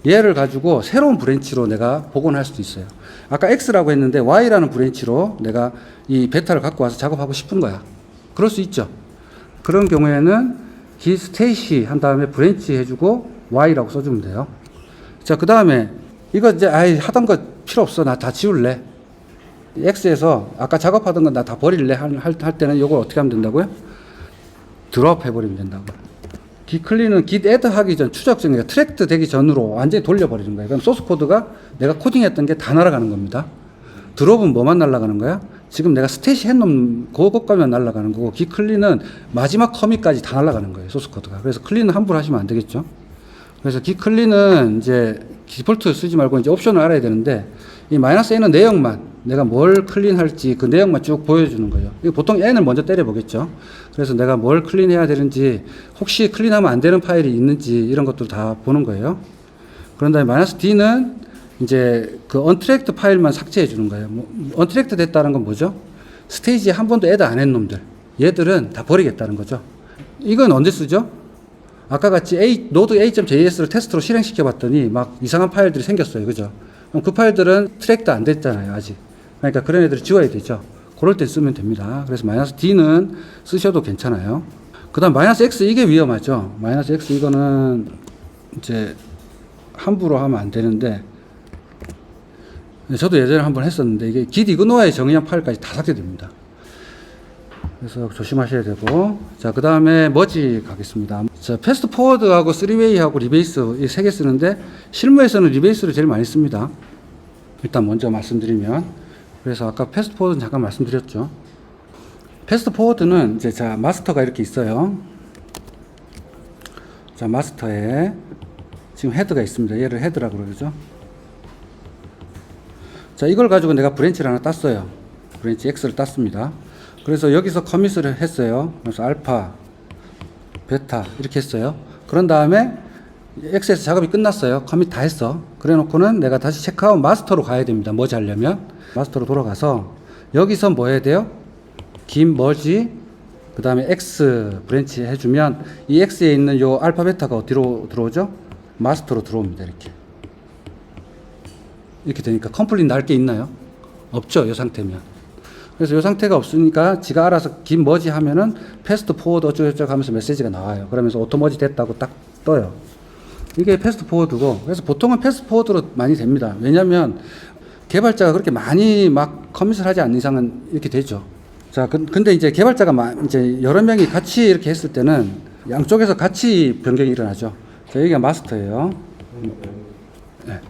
얘를 가지고 새로운 브랜치로 내가 복원할 수도 있어요. 아까 X라고 했는데 Y라는 브랜치로 내가 이 베타를 갖고 와서 작업하고 싶은 거야. 그럴 수 있죠. 그런 경우에는 기 스테이시 한 다음에 브랜치 해주고 Y라고 써주면 돼요. 자, 그 다음에 이거 이제 하던 거 필요 없어. 나 다 지울래. X에서 아까 작업하던 건 나 다 버릴래 할 때는 이걸 어떻게 하면 된다고요? 드롭 해버리면 된다고. 깃 클린은 깃 애드 하기 전 추적 중에 트랙트 되기 전으로 완전히 돌려버리는 거예요. 그럼 소스 코드가 내가 코딩했던 게 다 날아가는 겁니다. 드롭은 뭐만 날아가는 거야? 지금 내가 스탯이 해놓은 그것까지만 날아가는 거고, 깃 클린은 마지막 커밋까지 다 날아가는 거예요, 소스 코드가. 그래서 클린은 함부로 하시면 안 되겠죠. 그래서 깃 클린은 이제 디폴트 쓰지 말고 이제 옵션을 알아야 되는데, 이 마이너스 n은 내용만 내가 뭘 클린할지 그 내용만 쭉 보여주는 거예요. 이거 보통 n을 먼저 때려보겠죠. 그래서 내가 뭘 클린해야 되는지, 혹시 클린하면 안 되는 파일이 있는지 이런 것들 다 보는 거예요. 그런 다음에 마이너스 d는 이제 그 언트랙트 파일만 삭제해 주는 거예요. 언트랙트 됐다는 건 뭐죠? 스테이지에 한 번도 애드 안 한 놈들, 얘들은 다 버리겠다는 거죠. 이건 언제 쓰죠? 아까 같이 노드 a.js를 테스트로 실행시켜 봤더니 막 이상한 파일들이 생겼어요. 그죠? 그럼 그 파일들은 트랙도 안 됐잖아요, 아직. 그러니까 그런 애들을 지워야 되죠. 그럴 때 쓰면 됩니다. 그래서 마이너스 d는 쓰셔도 괜찮아요. 그 다음 마이너스 x, 이게 위험하죠. 마이너스 x, 이거는 이제 함부로 하면 안 되는데, 저도 예전에 한번 했었는데, 이게 git 이그노어의 정의한 파일까지 다 삭제됩니다. 그래서 조심하셔야 되고, 자, 그 다음에 머지 가겠습니다. 자, 패스트 포워드하고 3웨이하고 리베이스 이 세 개 쓰는데, 실무에서는 리베이스를 제일 많이 씁니다. 일단 먼저 말씀드리면, 그래서 아까 패스트 포워드는 잠깐 말씀드렸죠. 패스트 포워드는 이제 자, 마스터가 이렇게 있어요. 자, 마스터에 지금 헤드가 있습니다. 얘를 헤드라고 그러죠. 자, 이걸 가지고 내가 브랜치를 하나 땄어요. 브랜치 X를 땄습니다. 그래서 여기서 커밋을 했어요. 그래서 알파, 베타 이렇게 했어요. 그런 다음에 X에서 작업이 끝났어요. 커밋 다 했어. 그래 놓고는 내가 다시 체크아웃 마스터로 가야 됩니다. 머지 하려면 마스터로 돌아가서 여기서 뭐 해야 돼요? 김 머지 그 다음에 X 브랜치 해주면 이 X에 있는 요 알파 베타가 어디로 들어오죠? 마스터로 들어옵니다. 이렇게 되니까 컴플릿 날 게 있나요? 없죠. 이 상태면. 그래서 이 상태가 없으니까 지가 알아서 김 머지 하면은 패스트 포워드 어쩌고저쩌고 하면서 메시지가 나와요. 그러면서 오토 머지 됐다고 딱 떠요. 이게 패스트 포워드고, 그래서 보통은 패스트 포워드로 많이 됩니다. 왜냐면 개발자가 그렇게 많이 막 커밋을 하지 않는 이상은 이렇게 되죠. 자, 근데 이제 개발자가 이제 여러 명이 같이 이렇게 했을 때는 양쪽에서 같이 변경이 일어나죠. 자, 여기가 마스터예요. 네.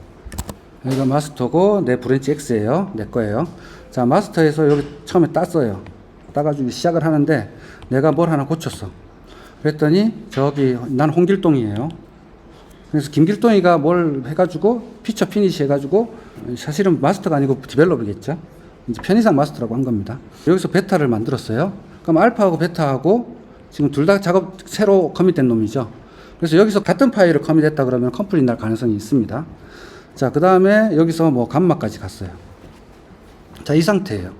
여기가 마스터고 내 브랜치 X예요. 내 거예요. 자, 마스터에서 여기 처음에 땄어요. 따가지고 시작을 하는데 내가 뭘 하나 고쳤어. 그랬더니 저기 난 홍길동이에요. 그래서 김길동이가 뭘 해가지고 피처 피니시 해가지고 사실은 마스터가 아니고 디벨롭이겠죠. 이제 편의상 마스터라고 한 겁니다. 여기서 베타를 만들었어요. 그럼 알파하고 베타하고 지금 둘 다 작업 새로 커밋된 놈이죠. 그래서 여기서 같은 파일을 커밋했다 그러면 컴플릿 날 가능성이 있습니다. 자, 그 다음에 여기서 뭐 감마까지 갔어요. 자, 이 상태예요.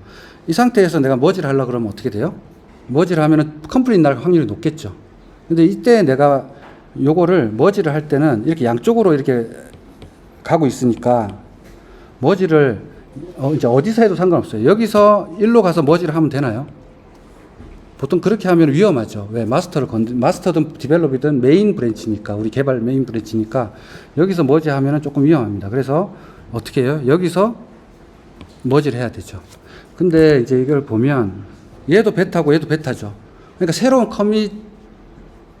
이 상태에서 내가 머지를 하려고 그러면 어떻게 돼요? 머지를 하면은 컴플릿 날 확률이 높겠죠. 근데 이때 내가 요거를 머지를 할 때는 이렇게 양쪽으로 이렇게 가고 있으니까 머지를 이제 어디서 해도 상관없어요. 여기서 일로 가서 머지를 하면 되나요? 보통 그렇게 하면 위험하죠. 왜? 마스터든 디벨롭이든 메인 브랜치니까, 우리 개발 메인 브랜치니까 여기서 머지 하면은 조금 위험합니다. 그래서 어떻게 해요? 여기서 머지를 해야 되죠. 근데 이제 이걸 보면 얘도 베타고 얘도 베타죠. 그러니까 새로운 커밋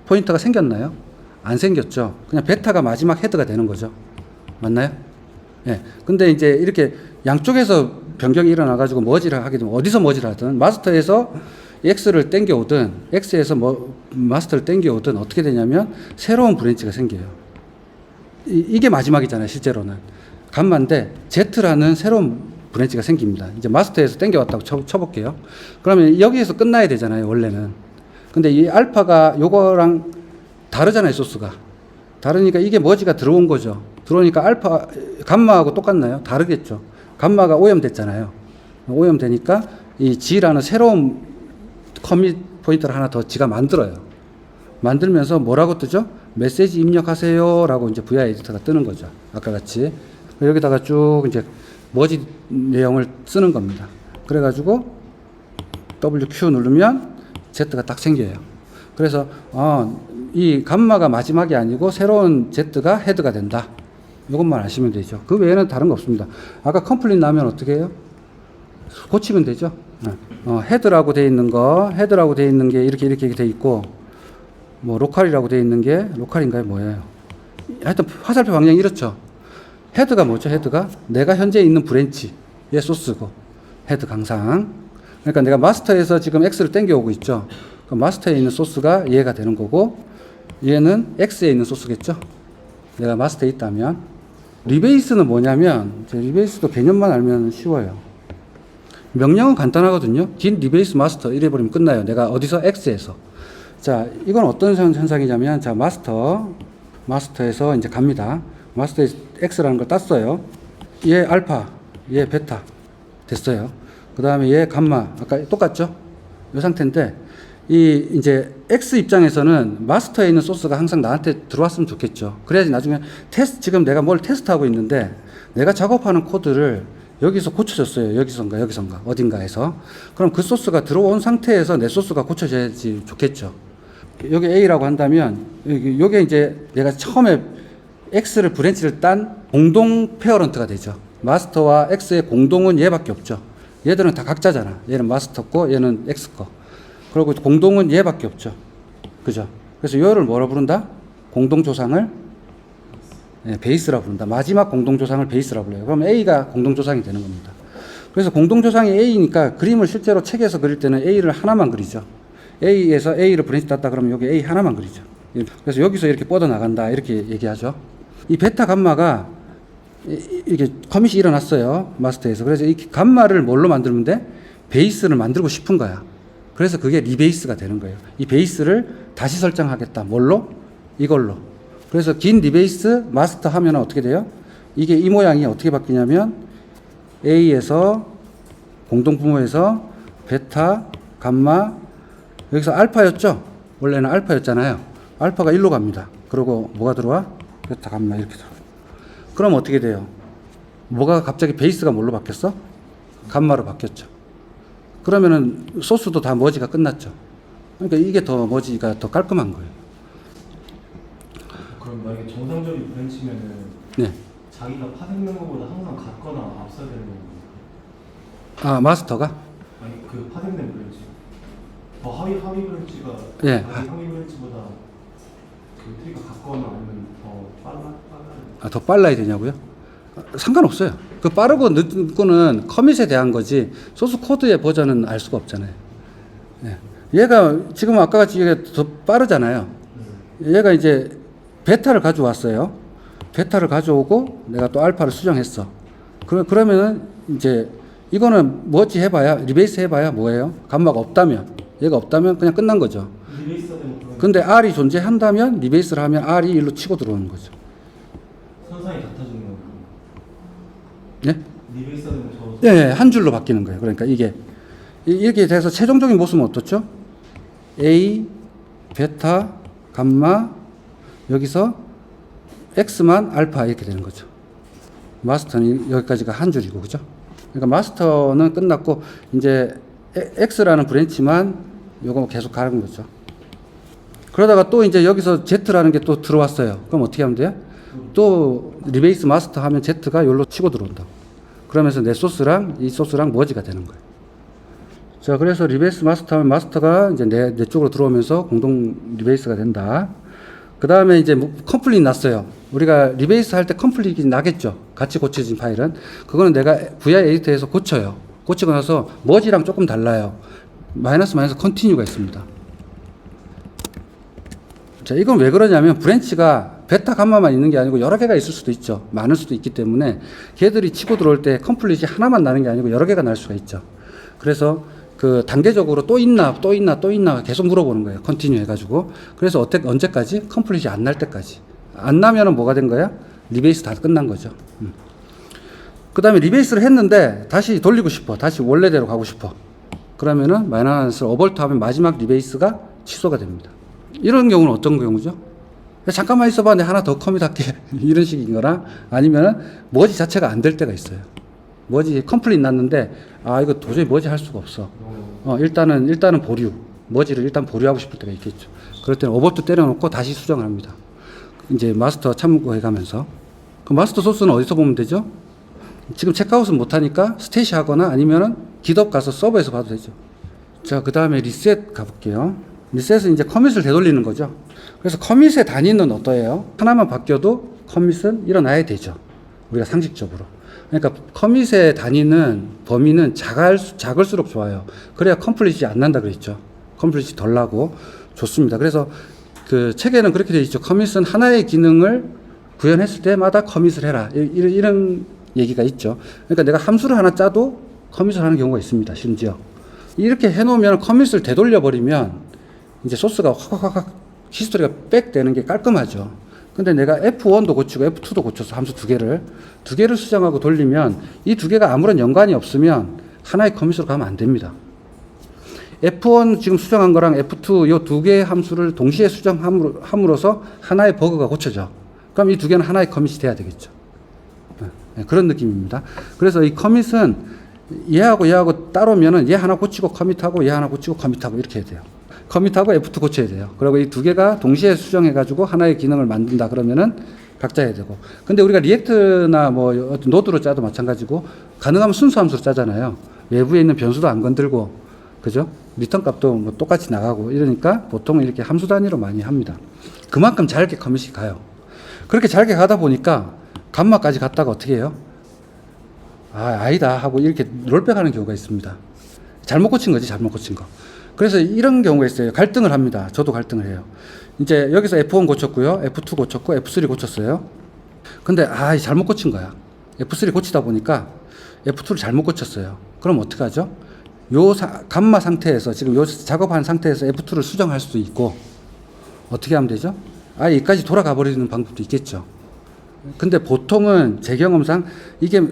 포인터가 생겼나요? 안 생겼죠. 그냥 베타가 마지막 헤드가 되는 거죠. 맞나요? 예. 근데 이제 이렇게 양쪽에서 변경이 일어나가지고 머지를 하게 되면 어디서 머지를 하든 마스터에서 X를 땡겨오든 X에서 마스터를 땡겨오든 어떻게 되냐면 새로운 브랜치가 생겨요. 이게 마지막이잖아요. 실제로는. 감마인데 Z라는 새로운 브랜치가 생깁니다. 이제 마스터에서 땡겨왔다고 쳐볼게요. 그러면 여기에서 끝나야 되잖아요. 원래는. 근데 이 알파가 요거랑 다르잖아요. 소스가. 다르니까 이게 머지가 들어온 거죠. 들어오니까 감마하고 똑같나요? 다르겠죠. 감마가 오염됐잖아요. 오염되니까 이 G라는 새로운 커밋 포인터를 하나 더 지가 만들어요. 만들면서 뭐라고 뜨죠? 메시지 입력하세요 라고 이제 VI 에디터가 뜨는 거죠. 아까 같이. 여기다가 쭉 이제 머지 내용을 쓰는 겁니다. 그래가지고 WQ 누르면 Z가 딱 생겨요. 그래서, 이 감마가 마지막이 아니고 새로운 Z가 헤드가 된다. 이것만 아시면 되죠. 그 외에는 다른 거 없습니다. 아까 컴플릿 나면 어떻게 해요? 고치면 되죠. 헤드라고 돼 있는 게 이렇게 돼 있고, 뭐, 로컬이라고 돼 있는 게, 로컬인가요? 뭐예요? 하여튼, 화살표 방향이 이렇죠. 헤드가 뭐죠? 헤드가 내가 현재 있는 브랜치의 소스고, 헤드 강상. 그러니까 내가 마스터에서 지금 X를 땡겨오고 있죠. 그 마스터에 있는 소스가 얘가 되는 거고, 얘는 X에 있는 소스겠죠. 내가 마스터에 있다면. 리베이스는 뭐냐면, 리베이스도 개념만 알면 쉬워요. 명령은 간단하거든요. 긴 리베이스 마스터 이래버리면 끝나요. 내가 어디서? X에서. 자, 이건 어떤 현상이냐면, 자, 마스터에서 이제 갑니다. 마스터에 X라는 걸 땄어요. 얘 알파, 얘 베타. 됐어요. 그 다음에 얘 감마. 아까 똑같죠? 이 상태인데, 이제 X 입장에서는 마스터에 있는 소스가 항상 나한테 들어왔으면 좋겠죠. 그래야지 나중에 지금 내가 뭘 테스트하고 있는데, 내가 작업하는 코드를 여기서 고쳐졌어요. 여기선가, 어딘가에서. 그럼 그 소스가 들어온 상태에서 내 소스가 고쳐져야지 좋겠죠. 여기 A라고 한다면, 요게 이제 내가 처음에 X를 브랜치를 딴 공동 페어런트가 되죠. 마스터와 X의 공동은 얘밖에 없죠. 얘들은 다 각자잖아. 얘는 마스터 거, 얘는 X 거. 그리고 공동은 얘밖에 없죠. 그죠? 그래서 얘를 뭐라 부른다? 공동조상을 베이스라 부른다. 마지막 공동조상을 베이스라 불러요. 그럼 A가 공동조상이 되는 겁니다. 그래서 공동조상이 A니까 그림을 실제로 책에서 그릴 때는 A를 하나만 그리죠. A에서 A를 브랜치 땄다 그러면 여기 A 하나만 그리죠. 그래서 여기서 이렇게 뻗어나간다. 이렇게 얘기하죠. 이 베타 감마가 이게 커밋이 일어났어요. 마스터에서. 그래서 이 감마를 뭘로 만들면 돼? 베이스를 만들고 싶은 거야. 그래서 그게 리베이스가 되는 거예요. 이 베이스를 다시 설정하겠다. 뭘로? 이걸로. 그래서 긴 리베이스 마스터 하면 어떻게 돼요? 이게 이 모양이 어떻게 바뀌냐면 A에서 공동부모에서 베타, 감마, 여기서 알파였죠? 원래는 알파였잖아요. 알파가 1로 갑니다. 그리고 뭐가 들어와? 베타, 감마 이렇게 들어와. 그럼 어떻게 돼요? 뭐가 갑자기 베이스가 뭘로 바뀌었어? 감마로 바뀌었죠. 그러면은 소스도 다 머지가 끝났죠. 그러니까 이게 더 머지가 더 깔끔한 거예요. 그럼 만약에 정상적인 브랜치면은 네. 자기가 파생된 것보다 항상 같거나 앞서야 되는 건가요? 아, 마스터가? 아니 그 파생된 브랜치 더 하위 브랜치가 예. 상위 브랜치보다 그 트리가 같거나 아니면 더 빨라요? 아, 더 빨라야 되냐고요? 상관없어요. 그 빠르고 늦은 거는 커밋에 대한 거지 소스 코드의 버전은 알 수가 없잖아요. 예. 얘가 지금 아까 같이 얘가 더 빠르잖아요. 얘가 이제 베타를 가져왔어요. 베타를 가져오고 내가 또 알파를 수정했어. 그러면은 이제 이거는 뭐지 해봐야 리베이스 해봐야 뭐예요? 감마가 없다면 얘가 없다면 그냥 끝난 거죠. 리베이스 근데 R이 존재한다면 리베이스를 하면 R이 일로 치고 들어오는 거죠. 선상이 같아지는 거예요. 네? 리베이스 하면 저 네, 한 줄로 바뀌는 거예요. 그러니까 이게 이렇게 돼서 최종적인 모습은 어떻죠? A, 베타, 감마, 여기서 X만 알파 이렇게 되는 거죠. 마스터는 여기까지가 한 줄이고, 그죠? 그러니까 마스터는 끝났고, 이제 X라는 브랜치만 요거 계속 가는 거죠. 그러다가 또 이제 여기서 Z라는 게 또 들어왔어요. 그럼 어떻게 하면 돼요? 또 리베이스 마스터 하면 Z가 여기로 치고 들어온다고. 그러면서 내 소스랑 이 소스랑 머지가 되는 거예요. 자, 그래서 리베이스 마스터 하면 마스터가 이제 내 쪽으로 들어오면서 공동 리베이스가 된다. 그 다음에 이제 컴플릿 났어요. 우리가 리베이스 할 때 컴플릿이 나겠죠. 같이 고쳐진 파일은. 그거는 내가 VI 에디터에서 고쳐요. 고치고 나서 머지랑 조금 달라요. 마이너스 컨티뉴가 있습니다. 자, 이건 왜 그러냐면 브랜치가 베타 감마만 있는 게 아니고 여러 개가 있을 수도 있죠. 많을 수도 있기 때문에 걔들이 치고 들어올 때 컴플릿이 하나만 나는 게 아니고 여러 개가 날 수가 있죠. 그래서 그 단계적으로 또 있나 계속 물어보는 거예요. 컨티뉴 해가지고. 그래서 언제까지? 컴플릿이 안 날 때까지. 안 나면은 뭐가 된 거야? 리베이스 다 끝난 거죠. 그 다음에 리베이스를 했는데 다시 돌리고 싶어. 다시 원래대로 가고 싶어. 그러면은 마이너스 어벌트 하면 마지막 리베이스가 취소가 됩니다. 이런 경우는 어떤 경우죠? 잠깐만 있어봐. 내가 하나 더 커밋할게. 이런 식인 거나 아니면은 머지 자체가 안 될 때가 있어요. 머지 컴플릿 났는데 이거 도저히 머지 할 수가 없어. 일단은 보류. 머지를 일단 보류하고 싶을 때가 있겠죠. 그럴 때는 어버트 때려놓고 다시 수정을 합니다. 이제 마스터 참고해 가면서. 그 마스터 소스는 어디서 보면 되죠? 지금 체크아웃은 못하니까 스테이시 하거나 아니면은 깃업 가서 서버에서 봐도 되죠. 자, 그 다음에 리셋 가볼게요. 리셋은 이제 커밋을 되돌리는 거죠. 그래서 커밋의 단위는 어떠해요? 하나만 바뀌어도 커밋은 일어나야 되죠. 우리가 상식적으로. 그러니까 커밋의 단위는 범위는 작을수록 좋아요. 그래야 컴플릿이 안 난다 그랬죠. 컴플릿이 덜 나고 좋습니다. 그래서 그 책에는 그렇게 되어 있죠. 커밋은 하나의 기능을 구현했을 때마다 커밋을 해라. 이런 얘기가 있죠. 그러니까 내가 함수를 하나 짜도 커밋을 하는 경우가 있습니다. 심지어 이렇게 해놓으면 커밋을 되돌려 버리면 이제 소스가 확 히스토리가 백 되는 게 깔끔하죠. 근데 내가 F1도 고치고 F2도 고쳐서 함수 두 개를 수정하고 돌리면 이 두 개가 아무런 연관이 없으면 하나의 커밋으로 가면 안 됩니다. F1 지금 수정한 거랑 F2 이 두 개의 함수를 동시에 수정함으로써 하나의 버그가 고쳐져. 그럼 이 두 개는 하나의 커밋이 돼야 되겠죠. 네, 그런 느낌입니다. 그래서 이 커밋은 얘하고 따로면은 얘 하나 고치고 커밋하고 얘 하나 고치고 커밋하고 이렇게 해야 돼요. 커밋하고 F2 고쳐야 돼요. 그리고 이 두 개가 동시에 수정해가지고 하나의 기능을 만든다 그러면은 각자 해야 되고. 근데 우리가 리액트나 뭐 노드로 짜도 마찬가지고 가능하면 순수 함수로 짜잖아요. 외부에 있는 변수도 안 건들고, 그죠? 리턴 값도 뭐 똑같이 나가고 이러니까 보통 이렇게 함수 단위로 많이 합니다. 그만큼 잘게 커밋이 가요. 그렇게 잘게 가다 보니까 감마까지 갔다가 어떻게 해요? 아니다 하고 이렇게 롤백 하는 경우가 있습니다. 잘못 고친 거지, 잘못 고친 거. 그래서 이런 경우가 있어요. 갈등을 합니다. 저도 갈등을 해요. 이제 여기서 F1 고쳤고요. F2 고쳤고 F3 고쳤어요. 근데 잘못 고친 거야. F3 고치다 보니까 F2를 잘못 고쳤어요. 그럼 어떻게 하죠? 감마 상태에서 지금 요 작업한 상태에서 F2를 수정할 수도 있고 어떻게 하면 되죠? 여기까지 돌아가 버리는 방법도 있겠죠. 근데 보통은 제 경험상 이게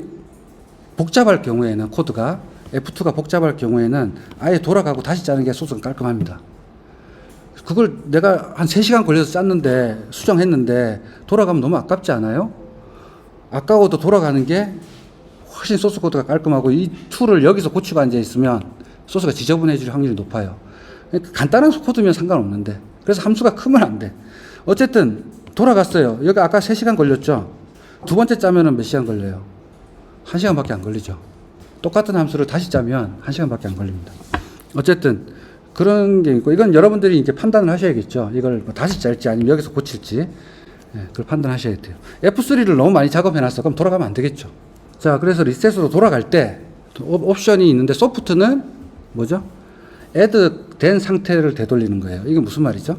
복잡할 경우에는 코드가 F2가 복잡할 경우에는 아예 돌아가고 다시 짜는 게 소스가 깔끔합니다. 그걸 내가 한 3시간 걸려서 짰는데 수정했는데 돌아가면 너무 아깝지 않아요? 아까워도 돌아가는 게 훨씬 소스 코드가 깔끔하고 이 툴을 여기서 고치고 앉아 있으면 소스가 지저분해질 확률이 높아요. 그러니까 간단한 코드면 상관없는데 그래서 함수가 크면 안 돼. 어쨌든 돌아갔어요. 여기 아까 3시간 걸렸죠. 두 번째 짜면은 몇 시간 걸려요? 1시간밖에 안 걸리죠. 똑같은 함수를 다시 짜면 1시간밖에 안 걸립니다. 어쨌든 그런 게 있고 이건 여러분들이 이제 판단을 하셔야겠죠. 이걸 뭐 다시 짤지 아니면 여기서 고칠지 그걸 판단하셔야 돼요. F3를 너무 많이 작업해놨어. 그럼 돌아가면 안 되겠죠. 자, 그래서 리셋으로 돌아갈 때 옵션이 있는데 소프트는 뭐죠? add 된 상태를 되돌리는 거예요. 이게 무슨 말이죠?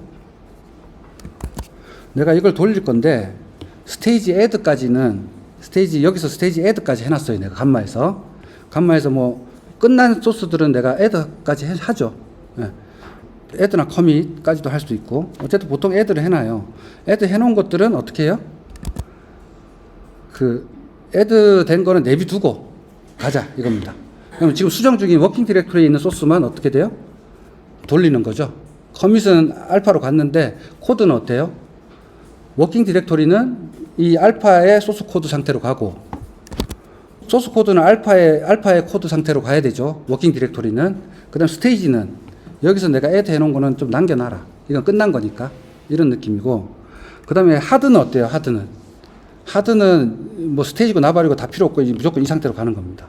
내가 이걸 돌릴 건데 스테이지 add까지는 여기서 스테이지 add까지 해놨어요. 내가 감마에서 뭐 끝난 소스들은 내가 add까지 하죠. 애드나 커밋까지도 할 수 있고, 어쨌든 보통 애드를 해놔요. 애드 해놓은 것들은 어떻게 해요? 그 애드 된 거는 내비두고 가자 이겁니다. 그럼 지금 수정 중인 워킹 디렉토리에 있는 소스만 어떻게 돼요? 돌리는 거죠. 커밋은 알파로 갔는데 코드는 어때요? 워킹 디렉토리는 이 알파의 소스 코드 상태로 가고, 소스 코드는 알파의 코드 상태로 가야 되죠. 워킹 디렉토리는. 그 다음 스테이지는 여기서 내가 애드 해놓은 거는 좀 남겨놔라. 이건 끝난 거니까. 이런 느낌이고. 그 다음에 하드는 어때요? 하드는 뭐 스테이지고 나발이고 다 필요 없고 무조건 이 상태로 가는 겁니다.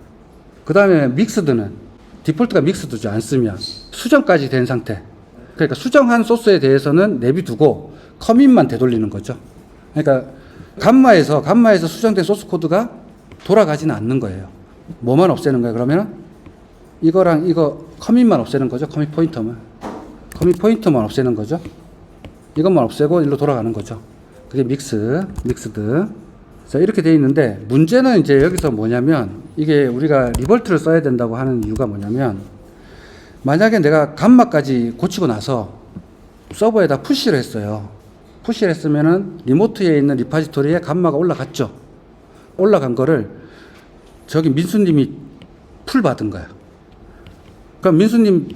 그 다음에 믹스드는 디폴트가 믹스드죠. 안 쓰면. 수정까지 된 상태. 그러니까 수정한 소스에 대해서는 내비두고 커밋만 되돌리는 거죠. 그러니까 감마에서 수정된 소스 코드가 돌아가지는 않는 거예요. 뭐만 없애는 거예요? 그러면 이거랑 이거 커밋만 없애는 거죠. 커밋 포인터만 없애는 거죠. 이것만 없애고 일로 돌아가는 거죠. 그게 믹스드. 자, 이렇게 되어 있는데 문제는 이제 여기서 뭐냐면, 이게 우리가 리버트를 써야 된다고 하는 이유가 뭐냐면, 만약에 내가 감마까지 고치고 나서 서버에다 푸시를 했어요. 푸시를 했으면은 리모트에 있는 리파지토리에 감마가 올라갔죠. 올라간 거를 저기 민수님이 풀 받은 거야. 그럼 민수님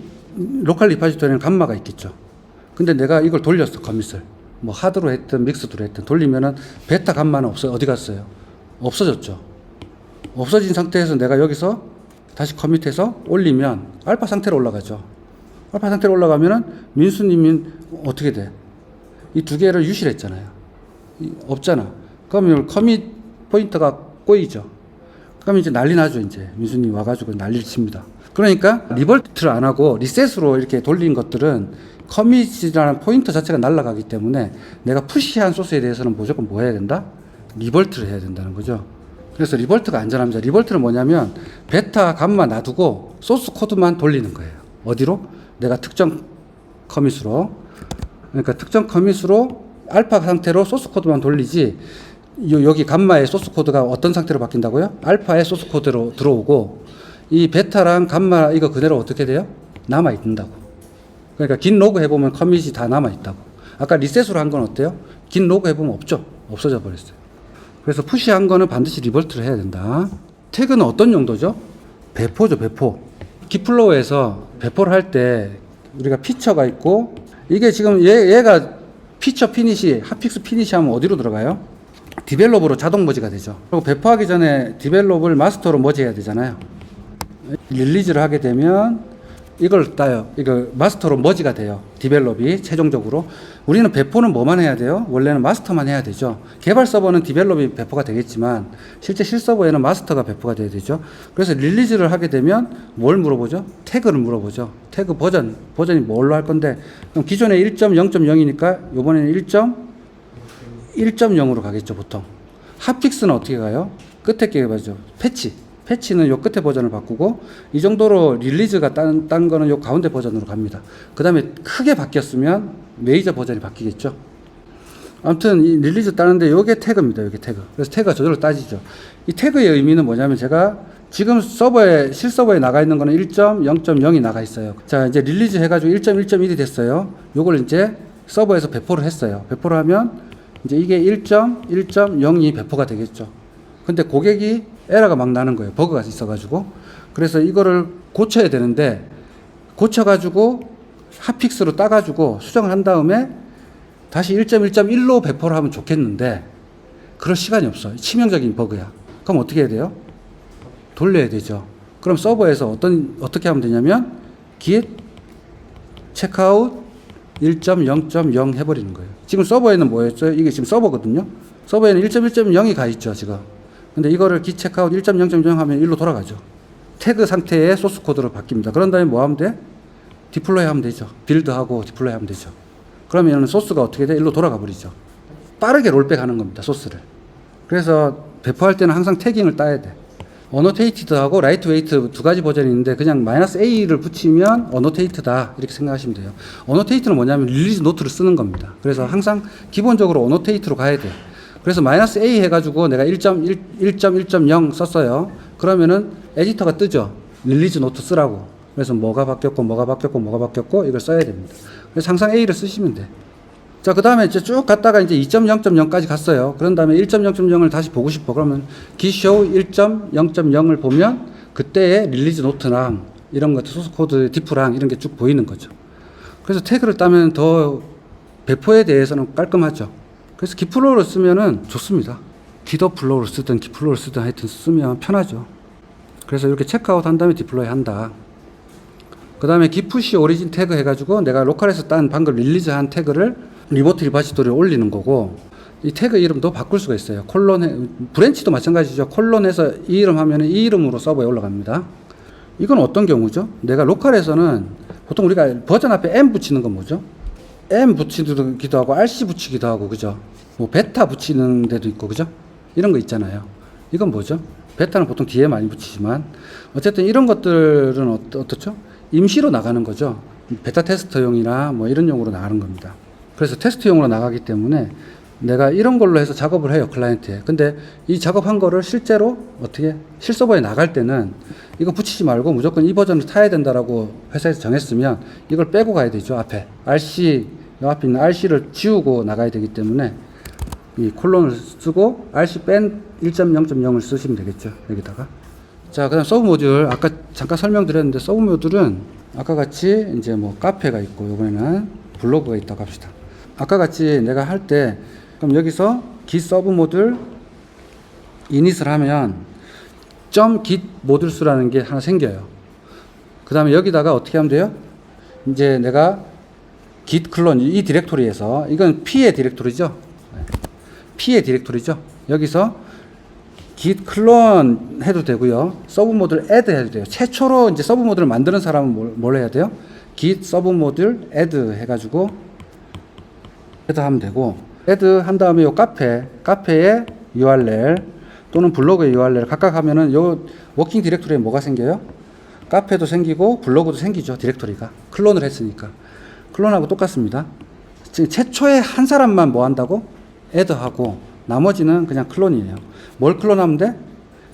로컬 리파지토리에는 감마가 있겠죠. 근데 내가 이걸 돌렸어, 커밋을. 뭐 하드로 했든 믹스드로 했든 돌리면은 베타 감마는 없어요. 어디 갔어요? 없어졌죠. 없어진 상태에서 내가 여기서 다시 커밋해서 올리면 알파 상태로 올라가죠. 알파 상태로 올라가면은 민수님이 어떻게 돼? 이 두 개를 유실했잖아요. 없잖아. 그러면 커밋 포인터가 꼬이죠. 그럼 이제 난리 나죠. 이제 민수님 와가지고 난리를 칩니다. 그러니까 리버트를 안 하고 리셋으로 이렇게 돌린 것들은 커밋이라는 포인터 자체가 날아가기 때문에 내가 푸시한 소스에 대해서는 무조건 뭐 해야 된다? 리버트를 해야 된다는 거죠. 그래서 리버트가 안전합니다. 리버트는 뭐냐면 베타 감마 놔두고 소스 코드만 돌리는 거예요. 어디로? 내가 특정 커밋으로. 그러니까 특정 커밋으로 알파 상태로 소스 코드만 돌리지, 여기 감마의 소스 코드가 어떤 상태로 바뀐다고요? 알파의 소스 코드로 들어오고, 이 베타랑 감마 이거 그대로 어떻게 돼요? 남아 있는다고. 그러니까 긴 로그 해보면 커밋이 다 남아 있다고. 아까 리셋으로 한 건 어때요? 긴 로그 해보면 없죠. 없어져 버렸어요. 그래서 푸시한 거는 반드시 리버트를 해야 된다. 태그는 어떤 용도죠? 배포죠, 배포. 기플로우에서 배포를 할 때 우리가 피처가 있고, 이게 지금 얘가 피처 피니시, 핫픽스 피니시 하면 어디로 들어가요? 디벨롭으로 자동 머지가 되죠. 그리고 배포하기 전에 디벨롭을 마스터로 머지해야 되잖아요. 릴리즈를 하게 되면 이걸 따요. 이거 마스터로 머지가 돼요. 디벨롭이 최종적으로. 우리는 배포는 뭐만 해야 돼요? 원래는 마스터만 해야 되죠. 개발 서버는 디벨롭이 배포가 되겠지만 실제 실서버에는 마스터가 배포가 돼야 되죠. 그래서 릴리즈를 하게 되면 뭘 물어보죠? 태그를 물어보죠. 태그 버전이 뭘로 할 건데, 그럼 기존에 1.0.0이니까 이번에는 1.1.0으로 가겠죠, 보통. 핫픽스는 어떻게 가요? 끝에 게 맞죠. 패치는 요 끝에 버전을 바꾸고, 이 정도로 릴리즈가 딴 거는 요 가운데 버전으로 갑니다. 그 다음에 크게 바뀌었으면 메이저 버전이 바뀌겠죠. 아무튼 이 릴리즈 따는데 요게 태그입니다. 요게 태그. 그래서 태그가 저절로 따지죠. 이 태그의 의미는 뭐냐면, 제가 지금 실서버에 나가 있는 거는 1.0.0이 나가 있어요. 자, 이제 릴리즈 해가지고 1.1.1이 됐어요. 요걸 이제 서버에서 배포를 했어요. 배포를 하면 이제 이게 1.1.0이 배포가 되겠죠. 근데 고객이 에러가 막 나는 거예요. 버그가 있어가지고. 그래서 이거를 고쳐야 되는데, 고쳐가지고 핫픽스로 따가지고 수정을 한 다음에 다시 1.1.1로 배포를 하면 좋겠는데, 그럴 시간이 없어. 치명적인 버그야. 그럼 어떻게 해야 돼요? 돌려야 되죠. 그럼 서버에서 어떻게 하면 되냐면, git checkout 1.0.0 해버리는 거예요. 지금 서버에는 뭐였죠? 이게 지금 서버거든요. 서버에는 1.1.0이 가 있죠, 지금. 근데 이거를 git checkout 1.0.0 하면 1로 돌아가죠. 태그 상태의 소스 코드로 바뀝니다. 그런 다음에 뭐 하면 돼? 디플로이 하면 되죠. 빌드하고 디플로이 하면 되죠. 그러면 소스가 어떻게 돼? 1로 돌아가 버리죠. 빠르게 롤백 하는 겁니다, 소스를. 그래서 배포할 때는 항상 태깅을 따야 돼. 어노테이티드하고 라이트웨이트 두 가지 버전이 있는데, 그냥 -a를 붙이면 어노테이트다 이렇게 생각하시면 돼요. 어노테이트는 뭐냐면 릴리즈 노트를 쓰는 겁니다. 그래서 항상 기본적으로 어노테이트로 가야 돼. 그래서 -a 해가지고 내가 1.1.0 썼어요. 그러면은 에디터가 뜨죠. 릴리즈 노트 쓰라고. 그래서 뭐가 바뀌었고 이걸 써야 됩니다. 그래서 항상 A를 쓰시면 돼. 자, 그 다음에 이제 쭉 갔다가 이제 2.0.0까지 갔어요. 그런 다음에 1.0.0을 다시 보고 싶어. 그러면 기쇼 1.0.0을 보면 그때의 릴리즈 노트랑 이런 것들, 소스 코드 디프랑 이런 게 쭉 보이는 거죠. 그래서 태그를 따면 더 배포에 대해서는 깔끔하죠. 그래서 기플로우를 쓰면은 좋습니다. 기더 플로우를 쓰든 기플로우를 쓰든 하여튼 쓰면 편하죠. 그래서 이렇게 체크아웃 한 다음에 디플로이 한다. 그 다음에 기푸시 오리진 태그 해가지고 내가 로컬에서 딴 방금 릴리즈한 태그를 리모트 리파지토리에 올리는 거고, 이 태그 이름도 바꿀 수가 있어요. 브랜치도 마찬가지죠. 콜론해서 이 이름 하면 이 이름으로 서버에 올라갑니다. 이건 어떤 경우죠? 내가 로컬에서는 보통 우리가 버전 앞에 M 붙이는 건 뭐죠? M 붙이기도 하고 RC 붙이기도 하고, 그죠? 뭐 베타 붙이는 데도 있고, 그죠? 이런 거 있잖아요. 이건 뭐죠? 베타는 보통 뒤에 많이 붙이지만 어쨌든 이런 것들은 어떻죠? 임시로 나가는 거죠. 베타 테스트용이나 뭐 이런 용으로 나가는 겁니다. 그래서 테스트용으로 나가기 때문에 내가 이런 걸로 해서 작업을 해요, 클라이언트에. 근데 이 작업한 거를 실제로 어떻게 실서버에 나갈 때는 이거 붙이지 말고 무조건 이 버전을 타야 된다라고 회사에서 정했으면 이걸 빼고 가야 되죠. 앞에 RC, 요 앞에 있는 RC를 지우고 나가야 되기 때문에 이 콜론을 쓰고 RC 뺀 1.0.0을 쓰시면 되겠죠. 여기다가. 자, 그 다음 서브 모듈. 아까 잠깐 설명드렸는데 서브 모듈은 아까 같이 이제 뭐 카페가 있고 이번에는 블로그가 있다고 합시다. 아까 같이 내가 할 때 그럼 여기서 git 서브 모듈 이닛을 하면 .git 모듈 수라는 게 하나 생겨요. 그 다음에 여기다가 어떻게 하면 돼요? 이제 내가 git 클론 이 디렉토리에서 이건 P의 디렉토리죠. P의 디렉토리죠. 여기서 git 클론 해도 되고요. 서브 모듈 add 해도 돼요. 최초로 이제 서브 모듈을 만드는 사람은 뭘 해야 돼요? git 서브 모듈 add 해가지고 add 하면 되고, add 한 다음에 요 카페의 URL 또는 블로그의 URL 각각 하면은 요 워킹 디렉토리에 뭐가 생겨요? 카페도 생기고 블로그도 생기죠. 디렉토리가 클론을 했으니까. 클론하고 똑같습니다. 지금 최초에 한 사람만 뭐 한다고? add 하고 나머지는 그냥 클론이에요. 뭘 클론하면 돼?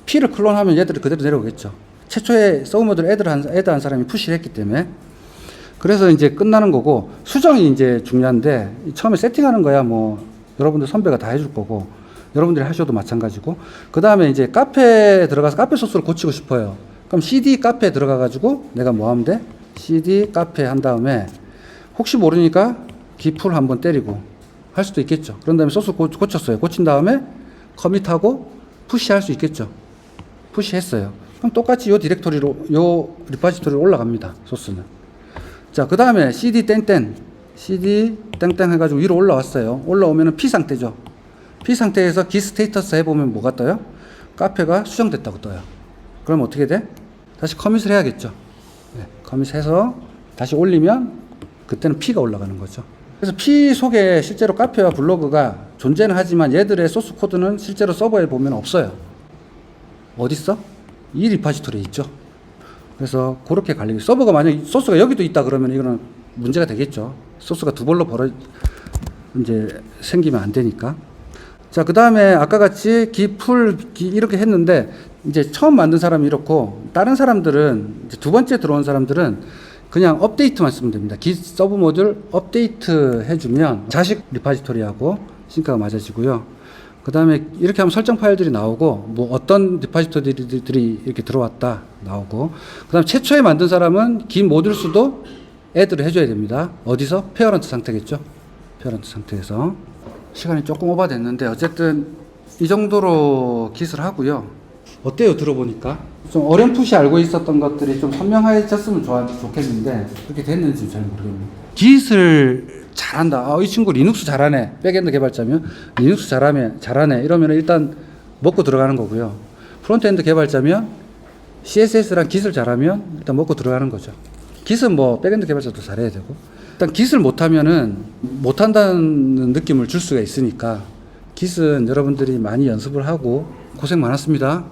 P를 클론하면 얘들이 그대로 내려오겠죠. 최초에 서브 모듈 add한 사람이 푸시를 했기 때문에. 그래서 이제 끝나는 거고, 수정이 이제 중요한데, 처음에 세팅하는 거야 뭐 여러분들 선배가 다 해줄 거고, 여러분들이 하셔도 마찬가지고, 그 다음에 이제 카페에 들어가서 카페 소스를 고치고 싶어요. 그럼 CD 카페에 들어가가지고 내가 뭐 하면 돼? CD 카페 한 다음에 혹시 모르니까 기풀 한번 때리고 할 수도 있겠죠. 그런 다음에 소스 고쳤어요. 고친 다음에 커밋하고 푸시할 수 있겠죠. 푸시했어요. 그럼 똑같이 요 디렉토리로, 요 리파지토리로 올라갑니다. 소스는. 자, 그 다음에 CD 땡땡 해가지고 위로 올라왔어요. 올라오면은 P 상태죠. P 상태에서 git 스테이터스 해보면 뭐가 떠요? 카페가 수정됐다고 떠요. 그럼 어떻게 돼? 다시 커밋을 해야겠죠. 네, 커밋해서 다시 올리면 그때는 P가 올라가는 거죠. 그래서 P 속에 실제로 카페와 블로그가 존재는 하지만 얘들의 소스 코드는 실제로 서버에 보면 없어요. 어딨어? 이 리파지토리에 있죠. 그래서 그렇게 관리. 서버가 만약 소스가 여기도 있다 그러면 이거는 문제가 되겠죠. 소스가 두 벌로 이제 생기면 안 되니까. 자, 그 다음에 아까 같이 이렇게 했는데 이제 처음 만든 사람이 이렇고, 다른 사람들은 이제 두 번째 들어온 사람들은 그냥 업데이트만 쓰면 됩니다. git 서브 모듈 업데이트 해주면 자식 리파지토리하고 싱크가 맞아지고요. 그 다음에 이렇게 하면 설정 파일들이 나오고, 뭐 어떤 리파지토리들이 이렇게 들어왔다 나오고, 그 다음에 최초에 만든 사람은 git 모듈 수도 add를 해줘야 됩니다. 어디서? 페어런트 상태겠죠. 페어런트 상태에서. 시간이 조금 오버됐는데 어쨌든 이 정도로 git을 하고요. 어때요? 들어보니까 좀 어렴풋이 알고 있었던 것들이 좀 선명해졌으면 좋겠는데 그렇게 됐는지 잘 모르겠네요. git을 잘한다. 이 친구 리눅스 잘하네. 백엔드 개발자면 리눅스 잘하네. 이러면 일단 먹고 들어가는 거고요. 프론트엔드 개발자면 CSS랑 git을 잘하면 일단 먹고 들어가는 거죠. git은 뭐 백엔드 개발자도 잘해야 되고, 일단 git을 못하면은 못한다는 느낌을 줄 수가 있으니까 git은 여러분들이 많이 연습을 하고 고생 많았습니다.